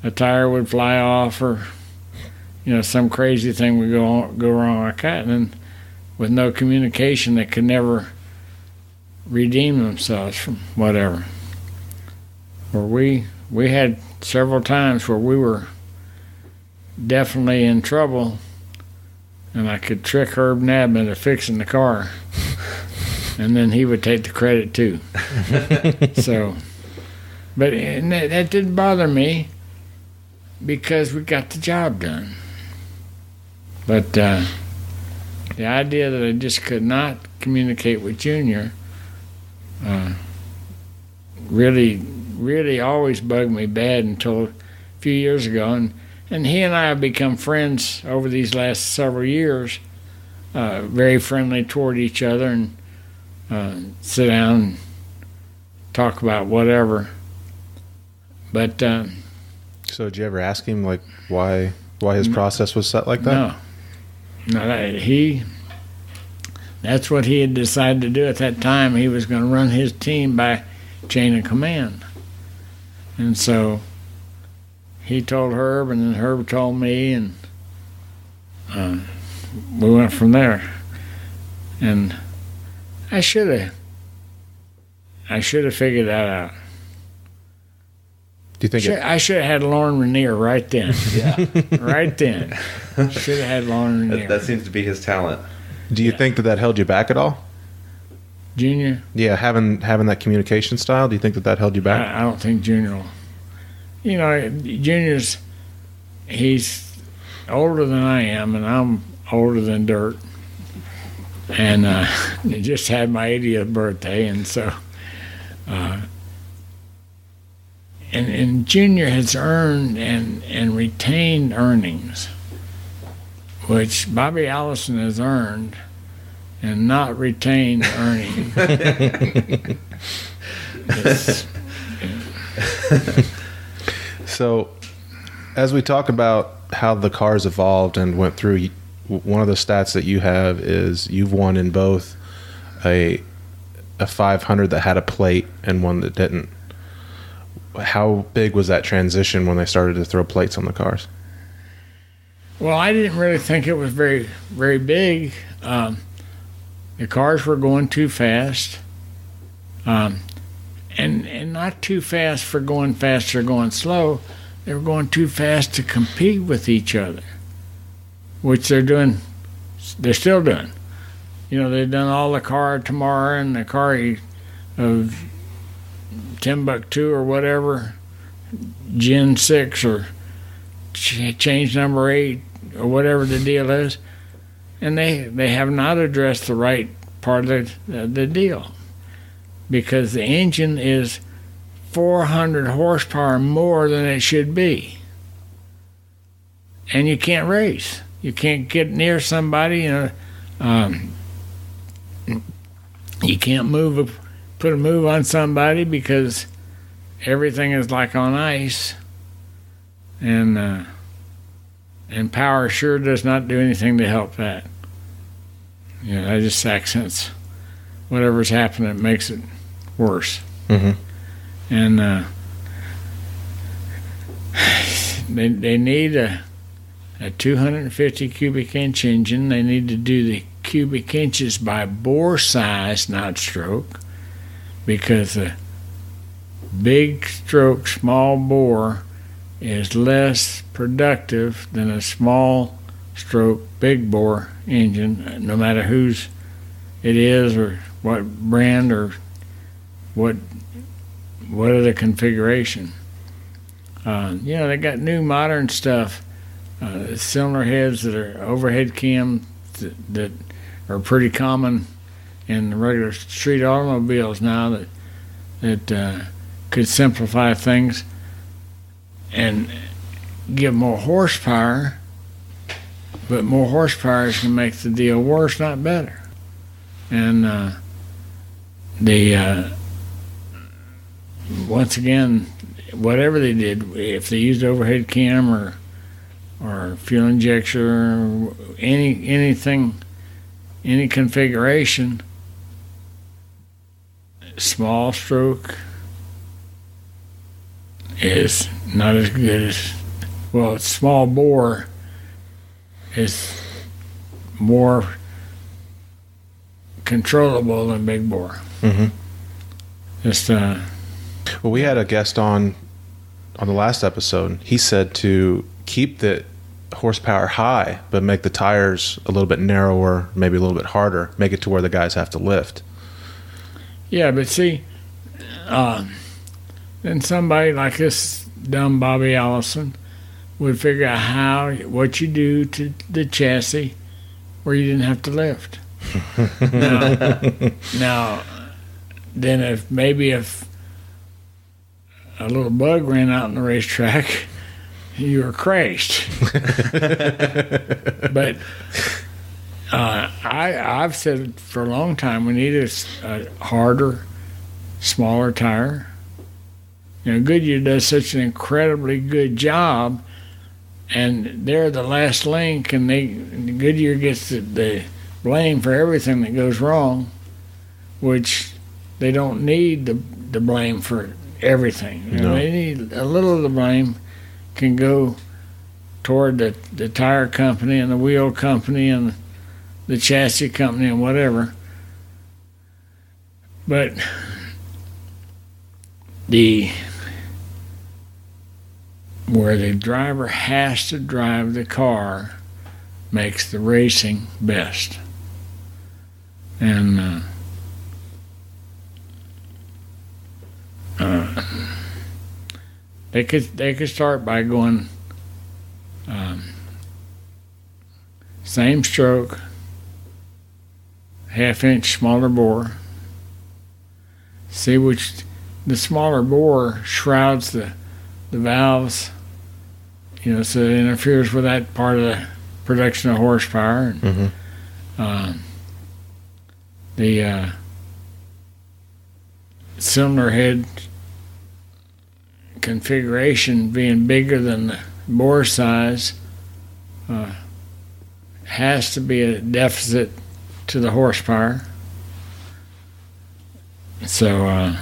a tire would fly off, or some crazy thing would go wrong like that. And then with no communication, they could never redeem themselves from whatever. Or we had several times where we were definitely in trouble, and I could trick Herb Knapp into fixing the car, and then he would take the credit too. So, but that didn't bother me because we got the job done. But the idea that I just could not communicate with Junior really always bugged me bad until a few years ago. And he and I have become friends over these last several years, very friendly toward each other, and sit down and talk about whatever. But so did you ever ask him like why his process was set like that? No, that's what he had decided to do at that time. He was going to run his team by chain of command. And so he told Herb, and then Herb told me, and we went from there. And I should have figured that out. Do you think I should have had Lauren Rainier right then? Yeah, right then. Should have had Lauren Rainier. That seems to be his talent. Do you think that held you back at all? Junior? Yeah, having that communication style. Do you think that held you back? I don't think Junior will. Junior's, he's older than I am, and I'm older than dirt. And just had my 80th birthday, and so, and Junior has earned and retained earnings, which Bobby Allison has earned and not retained earnings. So, as we talk about how the cars evolved and went through, one of the stats that you have is you've won in both a 500 that had a plate and one that didn't. How big was that transition when they started to throw plates on the cars? Well, I didn't really think it was very, very big. The cars were going too fast, and not too fast for going fast or going slow. They were going too fast to compete with each other, which they're doing. They're still doing. They've done all the car tomorrow and the car of Timbuktu or whatever, Gen 6 or change number 8 or whatever the deal is, and they have not addressed the right part of the deal, because the engine is 400 horsepower more than it should be, and you can't race. You can't get near somebody. You can't put a move on somebody because everything is like on ice, and power sure does not do anything to help that. That just accents whatever's happening. It makes it worse. Mm-hmm. And they need a 250 cubic inch engine. They need to do the cubic inches by bore size, not stroke, because a big stroke, small bore is less productive than a small stroke, big bore engine, no matter whose it is or what brand or what other configuration. They got new modern stuff, cylinder heads that are overhead cam that are pretty common in the regular street automobiles now that could simplify things and give more horsepower, but more horsepower is going to make the deal worse, not better. And once again, whatever they did, if they used overhead cam or fuel injection or anything, any configuration, small stroke is not as good as, well, small bore is more controllable than big bore. Mm-hmm. Just Well, we had a guest on the last episode. He said to keep the horsepower high, but make the tires a little bit narrower, maybe a little bit harder, make it to where the guys have to lift. Yeah, but see, then somebody like this dumb Bobby Allison would figure out what you do to the chassis where you didn't have to lift. Now, then if a little bug ran out on the racetrack, you were crashed. But I've said for a long time we need a harder, smaller tire. Goodyear does such an incredibly good job, and they're the last link, and Goodyear gets the blame for everything that goes wrong, which they don't need the blame for everything. No. They need a little of the blame can go toward the tire company and the wheel company and the chassis company and whatever. But where the driver has to drive the car makes the racing best. And they could start by going same stroke, half-inch smaller bore. See which the smaller bore shrouds the valves, so it interferes with that part of the production of horsepower. Mm-hmm. The cylinder head configuration being bigger than the bore size has to be a deficit to the horsepower. So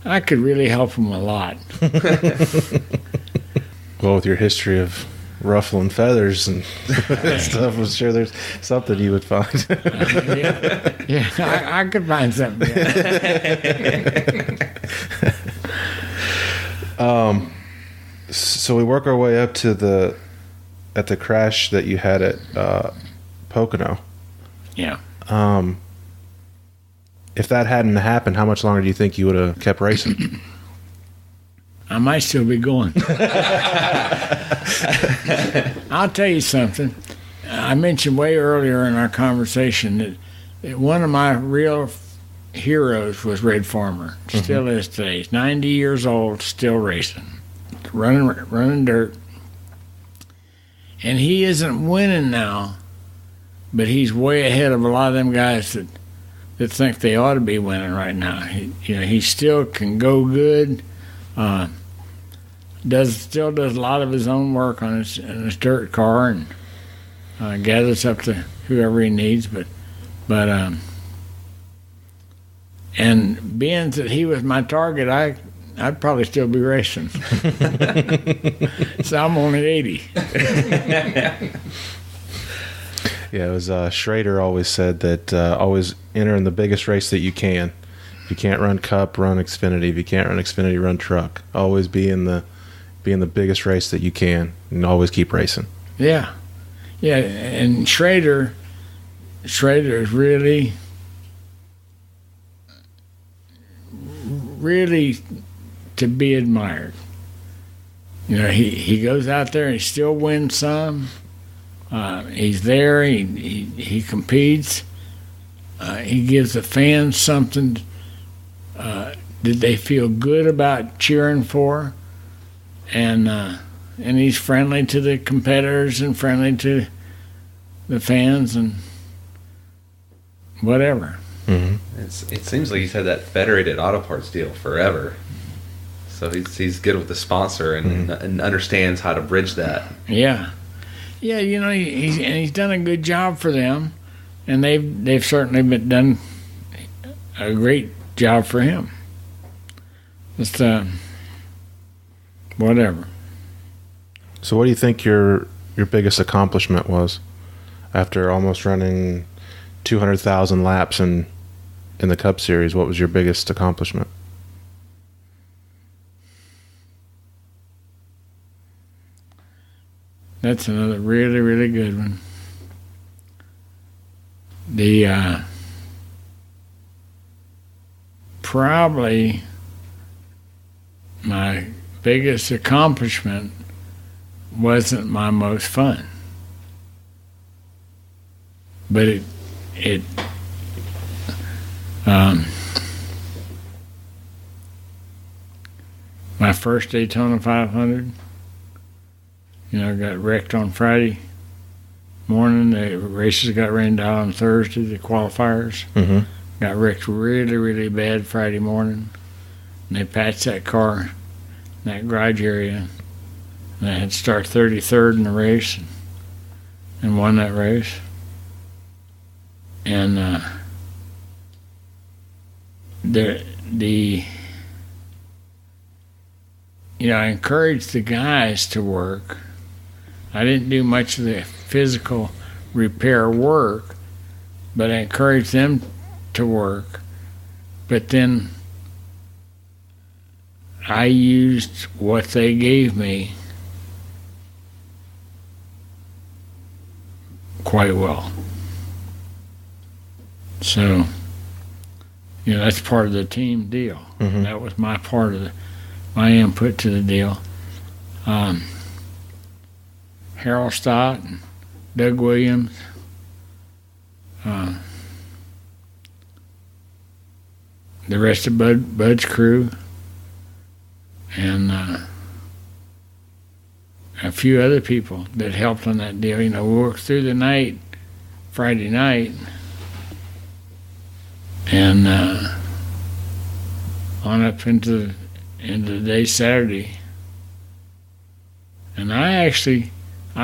I could really help them a lot. Well, with your history of ruffling feathers and stuff, I'm sure there's something you would find. I could find something. So we work our way up to the crash that you had at Pocono. Yeah. If that hadn't happened, how much longer do you think you would have kept racing? I might still be going. I'll tell you something. I mentioned way earlier in our conversation that one of my real heroes was Red Farmer. Still is today. He's 90 years old, still racing, running dirt. And he isn't winning now, but he's way ahead of a lot of them guys that think they ought to be winning right now. He still can go good. Still does a lot of his own work on his dirt car and gathers up to whoever he needs. But and being that he was my target, I I'd probably still be racing. So I'm only 80. Yeah, it was Schrader always said that always enter in the biggest race that you can. If you can't run Cup, run Xfinity. If you can't run Xfinity, run Truck. Always be in the biggest race that you can, and always keep racing. Yeah, and Schrader is really to be admired. You know, he goes out there and he still wins some. He's there. He competes. He gives the fans something that they feel good about cheering for, and he's friendly to the competitors and friendly to the fans and whatever. Mm-hmm. It seems like he's had that Federated Auto Parts deal forever. So he's good with the sponsor and understands how to bridge that. Yeah, you know, he's done a good job for them, and they've certainly done a great job for him. Just whatever. So what do you think your biggest accomplishment was after almost running 200,000 laps in the Cup Series? What was your biggest accomplishment? That's another really, really good one. The probably my biggest accomplishment wasn't my most fun, but it my first Daytona 500. You know, got wrecked on Friday morning. The races got rained out on Thursday, the qualifiers. Mm-hmm. Got wrecked really, really bad Friday morning. And they patched that car in that garage area. And I had to start 33rd in the race and won that race. And you know, I encouraged the guys to work. I didn't do much of the physical repair work, but I encouraged them to work. But then I used what they gave me quite well. So, you know, that's part of the team deal. Mm-hmm. That was my part of my input to the deal. Harold Stott and Doug Williams, the rest of Bud's crew, and a few other people that helped on that deal. You know, we worked through the night, Friday night, and on up into the day Saturday. And I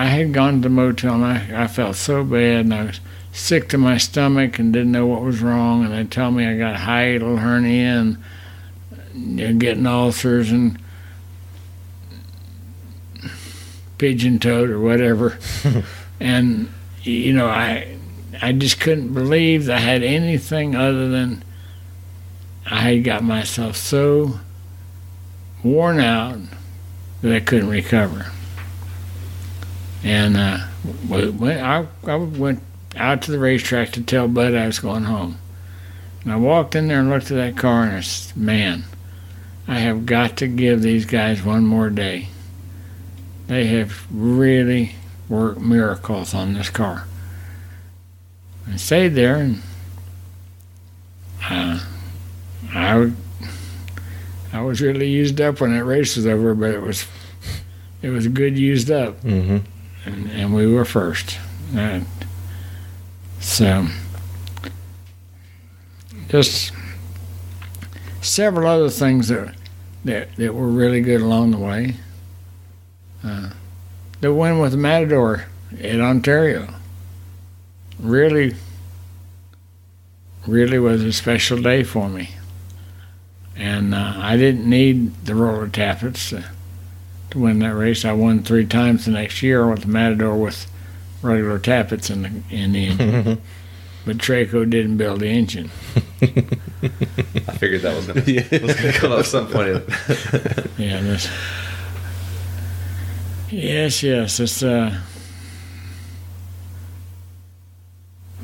had gone to the motel and I felt so bad and I was sick to my stomach and didn't know what was wrong, and they tell me I got hiatal hernia and getting ulcers and pigeon-toed or whatever. And, you know, I just couldn't believe I had anything other than I had got myself so worn out that I couldn't recover. And I went out to the racetrack to tell Bud I was going home. And I walked in there and looked at that car and I said, man, I have got to give these guys one more day. They have really worked miracles on this car. I stayed there, and I was really used up when that race was over, but it was good used up. Mm-hmm. And we were first. So just several other things that were really good along the way. The win with the Matador in Ontario really was a special day for me. And I didn't need the roller tappets to win that race. I won 3 times the next year with the Matador with regular tappets in the engine. But Traco didn't build the engine. I figured that was going to come up at some point. Yeah, yes,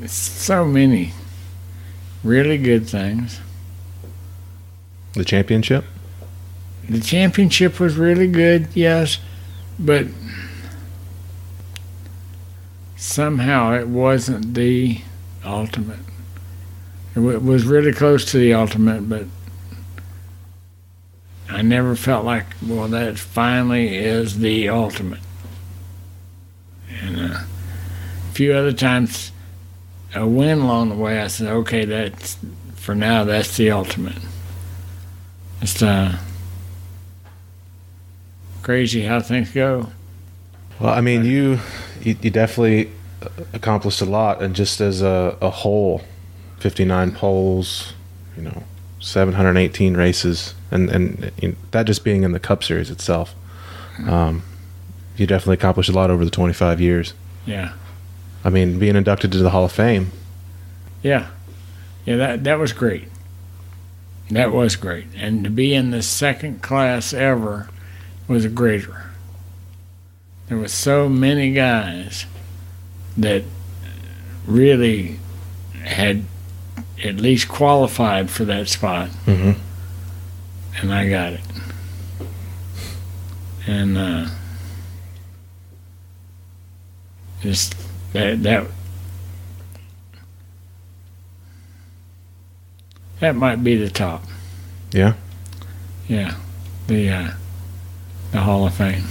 it's so many really good things. The championship? The championship was really good, yes, but somehow it wasn't the ultimate. It was really close to the ultimate, but I never felt like, well, that finally is the ultimate. And a few other times, a win along the way, I said, okay, that's for now, that's the ultimate. It's crazy how things go. Well, I mean, you definitely accomplished a lot, and just as a whole, 59 poles, 718 races, and that just being in the Cup Series itself. You definitely accomplished a lot over the 25 years. Yeah. I mean, being inducted to the Hall of Fame. Yeah. Yeah, that was great. That was great. And to be in the second class ever was a greater. There were so many guys that really had at least qualified for that spot. Mm-hmm. And I got it. And just that might be the top. Yeah. Yeah. The Hall of Fame.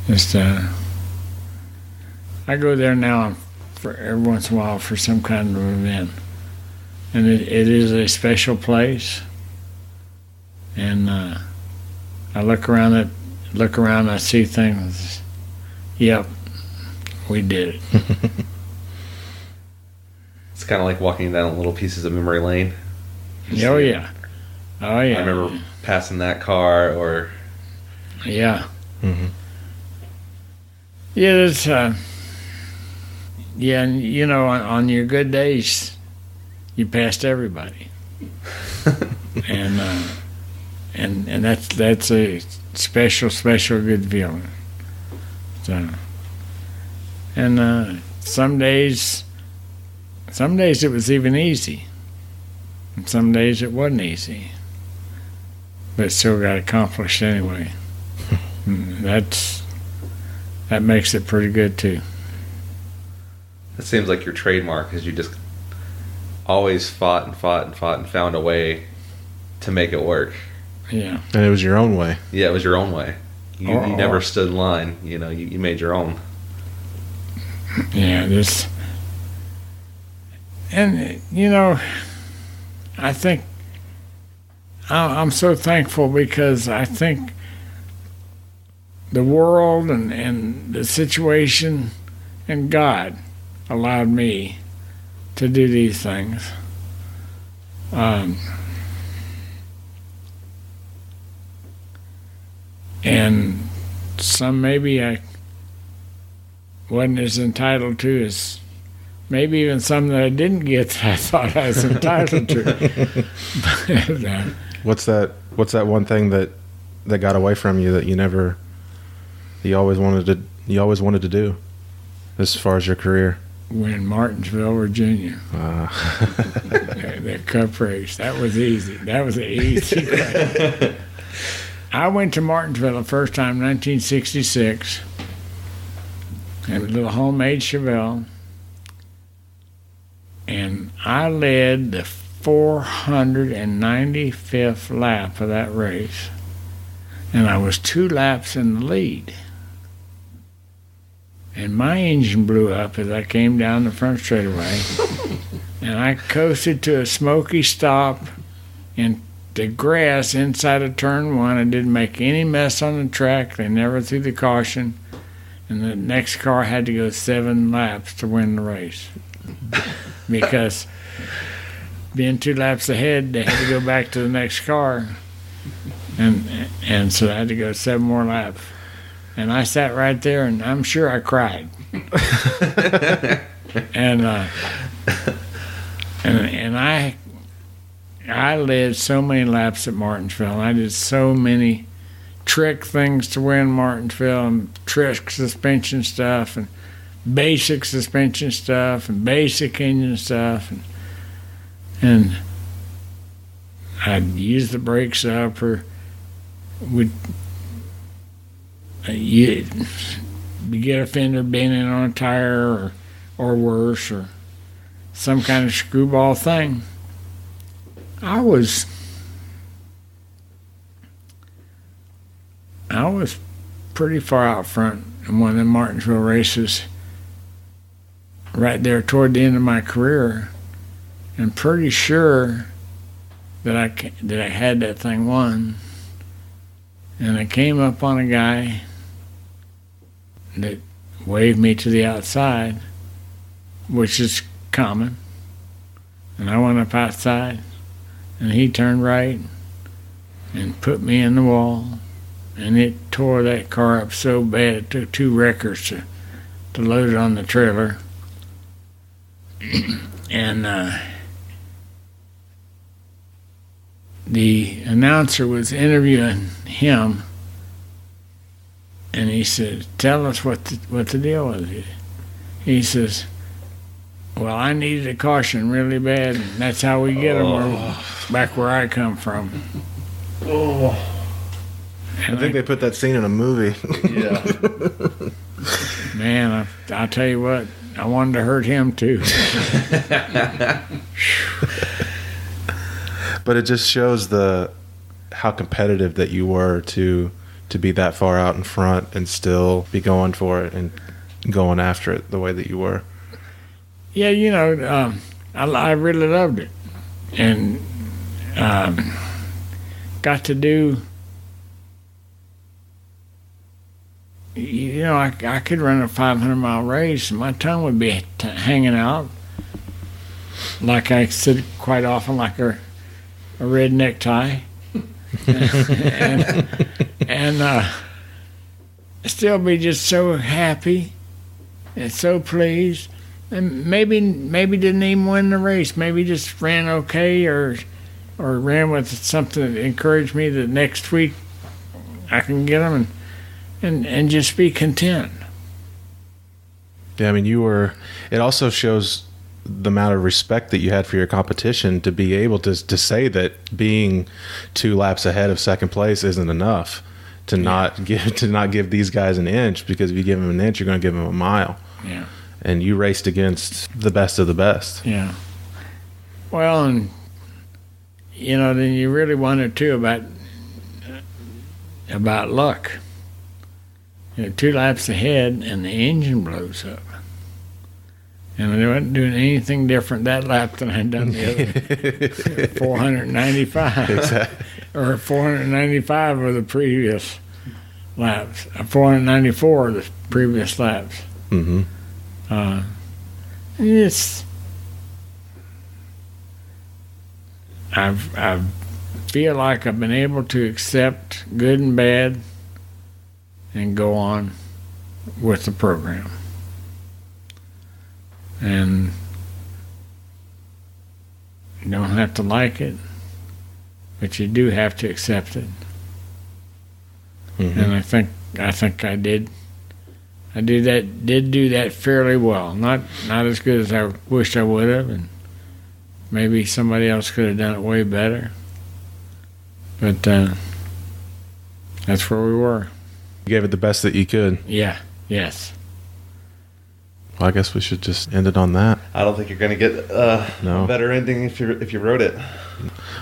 Just I go there now for every once in a while for some kind of event, and it is a special place. And I look around, I see things. Yep, we did it. It's kind of like walking down little pieces of memory lane. Oh yeah. I remember passing that car, or yeah. Mm-hmm. Yeah, it's yeah, and on your good days, you passed everybody, and that's a special good feeling. So, and some days it was even easy, and some days it wasn't easy, but it still got accomplished anyway. That makes it pretty good too. It seems like your trademark is you just always fought and found a way to make it work. Yeah. And it was your own way. Yeah, it was your own way. You never stood in line. You made your own. Yeah, and I think I'm so thankful, because I think the world and the situation and God allowed me to do these things. And some maybe I wasn't as entitled to as maybe even some that I didn't get that I thought I was entitled to. But, What's that one thing that got away from you that you always wanted to do as far as your career? Win Martinsville, Virginia. That Cup race. That was easy. That was an easy race. I went to Martinsville the first time in 1966 in a little homemade Chevelle, and I led the 495th lap of that race, and I was 2 laps in the lead. And my engine blew up as I came down the front straightaway, and I coasted to a smoky stop in the grass inside of turn 1. I didn't make any mess on the track. They never threw the caution, and the next car had to go 7 laps to win the race, because being 2 laps ahead, they had to go back to the next car, and so I had to go 7 more laps. And I sat right there, and I'm sure I cried. and I led so many laps at Martinsville. And I did so many trick things to win Martinsville, and trick suspension stuff, and basic suspension stuff, and basic engine stuff, and I'd use the brakes up, or would you get a fender bending on a tire, or worse, or some kind of screwball thing. I was pretty far out front in one of the Martinsville races right there toward the end of my career, and pretty sure that I had that thing won. And I came up on a guy that waved me to the outside, which is common. And I went up outside, and he turned right and put me in the wall, and it tore that car up so bad it took 2 wreckers to load it on the trailer. And the announcer was interviewing him, and he said, "Tell us what the deal was." He says, "Well, I needed a caution really bad, and that's how we get them back where I come from." I think they put that scene in a movie. Yeah. Man, I'll tell you what, I wanted to hurt him too. But it just shows how competitive that you were to be that far out in front and still be going for it and going after it the way that you were. Yeah, I really loved it, and got to do. I could run a 500-mile race, and my tongue would be hanging out, like I said quite often, like a red necktie, and still be just so happy and so pleased, and maybe didn't even win the race, maybe just ran okay, or ran with something that encouraged me that next week I can get them, and just be content. Yeah, I mean, it also shows the amount of respect that you had for your competition to be able to say that being 2 laps ahead of second place isn't enough to not give these guys an inch, because if you give them an inch, you're going to give them a mile. Yeah. And you raced against the best of the best. Yeah. Well, and then you really wonder too about luck. 2 laps ahead, and the engine blows up. And I wasn't doing anything different that lap than I'd done the other 495. Exactly. Or 495 of the previous laps. 494 of the previous laps. Mm-hmm. I feel like I've been able to accept good and bad and go on with the program. And you don't have to like it, but you do have to accept it. Mm-hmm. And I think I did. I did do that fairly well. Not as good as I wished I would have, and maybe somebody else could have done it way better. But that's where we were. You gave it the best that you could. Yeah. Yes. Well, I guess we should just end it on that. I don't think you're going to get a better ending if you wrote it.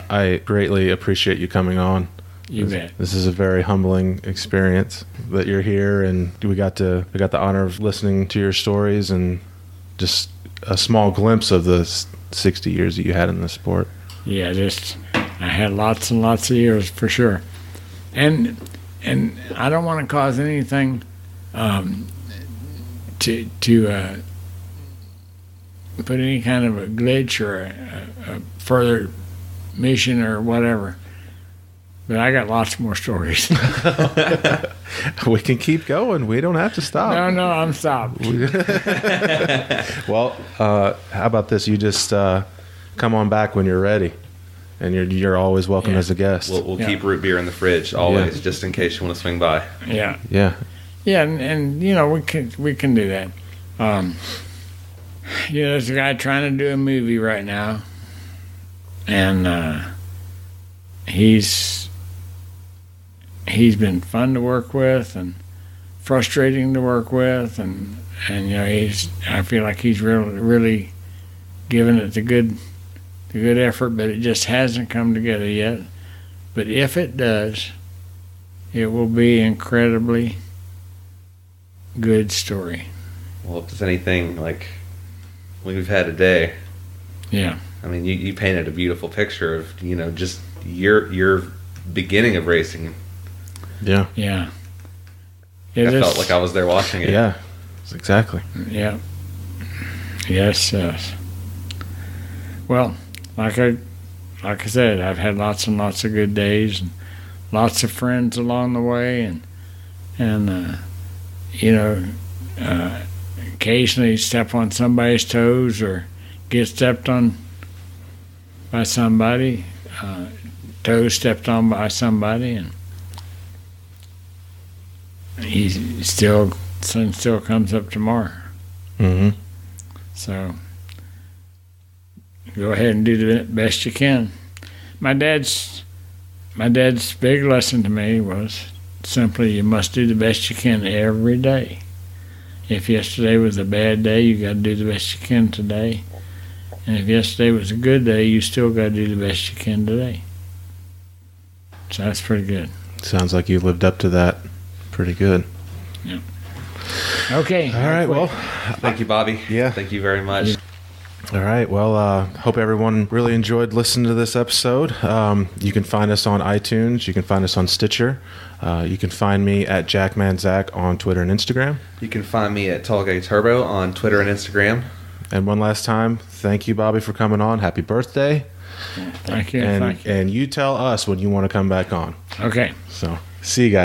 I greatly appreciate you coming on. You bet. This is a very humbling experience that you're here, and we got the honor of listening to your stories and just a small glimpse of the 60 years that you had in the sport. Yeah, I had lots and lots of years for sure, and I don't want to cause anything to put any kind of a glitch or a further mission or whatever. But I got lots more stories. We can keep going. We don't have to stop. No, I'm stopped. Well, how about this? You just come on back when you're ready, and you're always welcome as a guest. We'll keep root beer in the fridge always, just in case you want to swing by. Yeah. Yeah. Yeah, and you know, we can do that. You know, there's a guy trying to do a movie right now, and he's been fun to work with and frustrating to work with, and you know, I feel like he's really giving it the good effort, but it just hasn't come together yet. But if it does, it will be incredibly good story. Well, if there's anything like we've had today, Yeah. I mean, you painted a beautiful picture of, you know, just your beginning of racing. Yeah. Yeah. I felt like I was there watching it. Yeah. Exactly. Yeah. Yes. Well, like I said, I've had lots and lots of good days and lots of friends along the way, and you know, occasionally step on somebody's toes or get stepped on by somebody, toes stepped on by somebody, and sun still comes up tomorrow. Mm-hmm. So go ahead and do the best you can. My dad's big lesson to me was simply you must do the best you can every day. If yesterday was a bad day, you got to do the best you can today. And if yesterday was a good day, you still got to do the best you can today. So that's pretty good. Sounds like you lived up to that pretty good. Yeah. Okay. All right. Well, Thank you, Bobby. Yeah. Thank you very much. all right. Well, hope everyone really enjoyed listening to this episode. You can find us on iTunes. You can find us on Stitcher. You can find me at JackmanZack on Twitter and Instagram. You can find me at Tallgay Turbo on Twitter and Instagram. And one last time, thank you, Bobby, for coming on. Happy birthday. Thank you. And Thank you. and you tell us when you want to come back on. Okay. So, see you guys.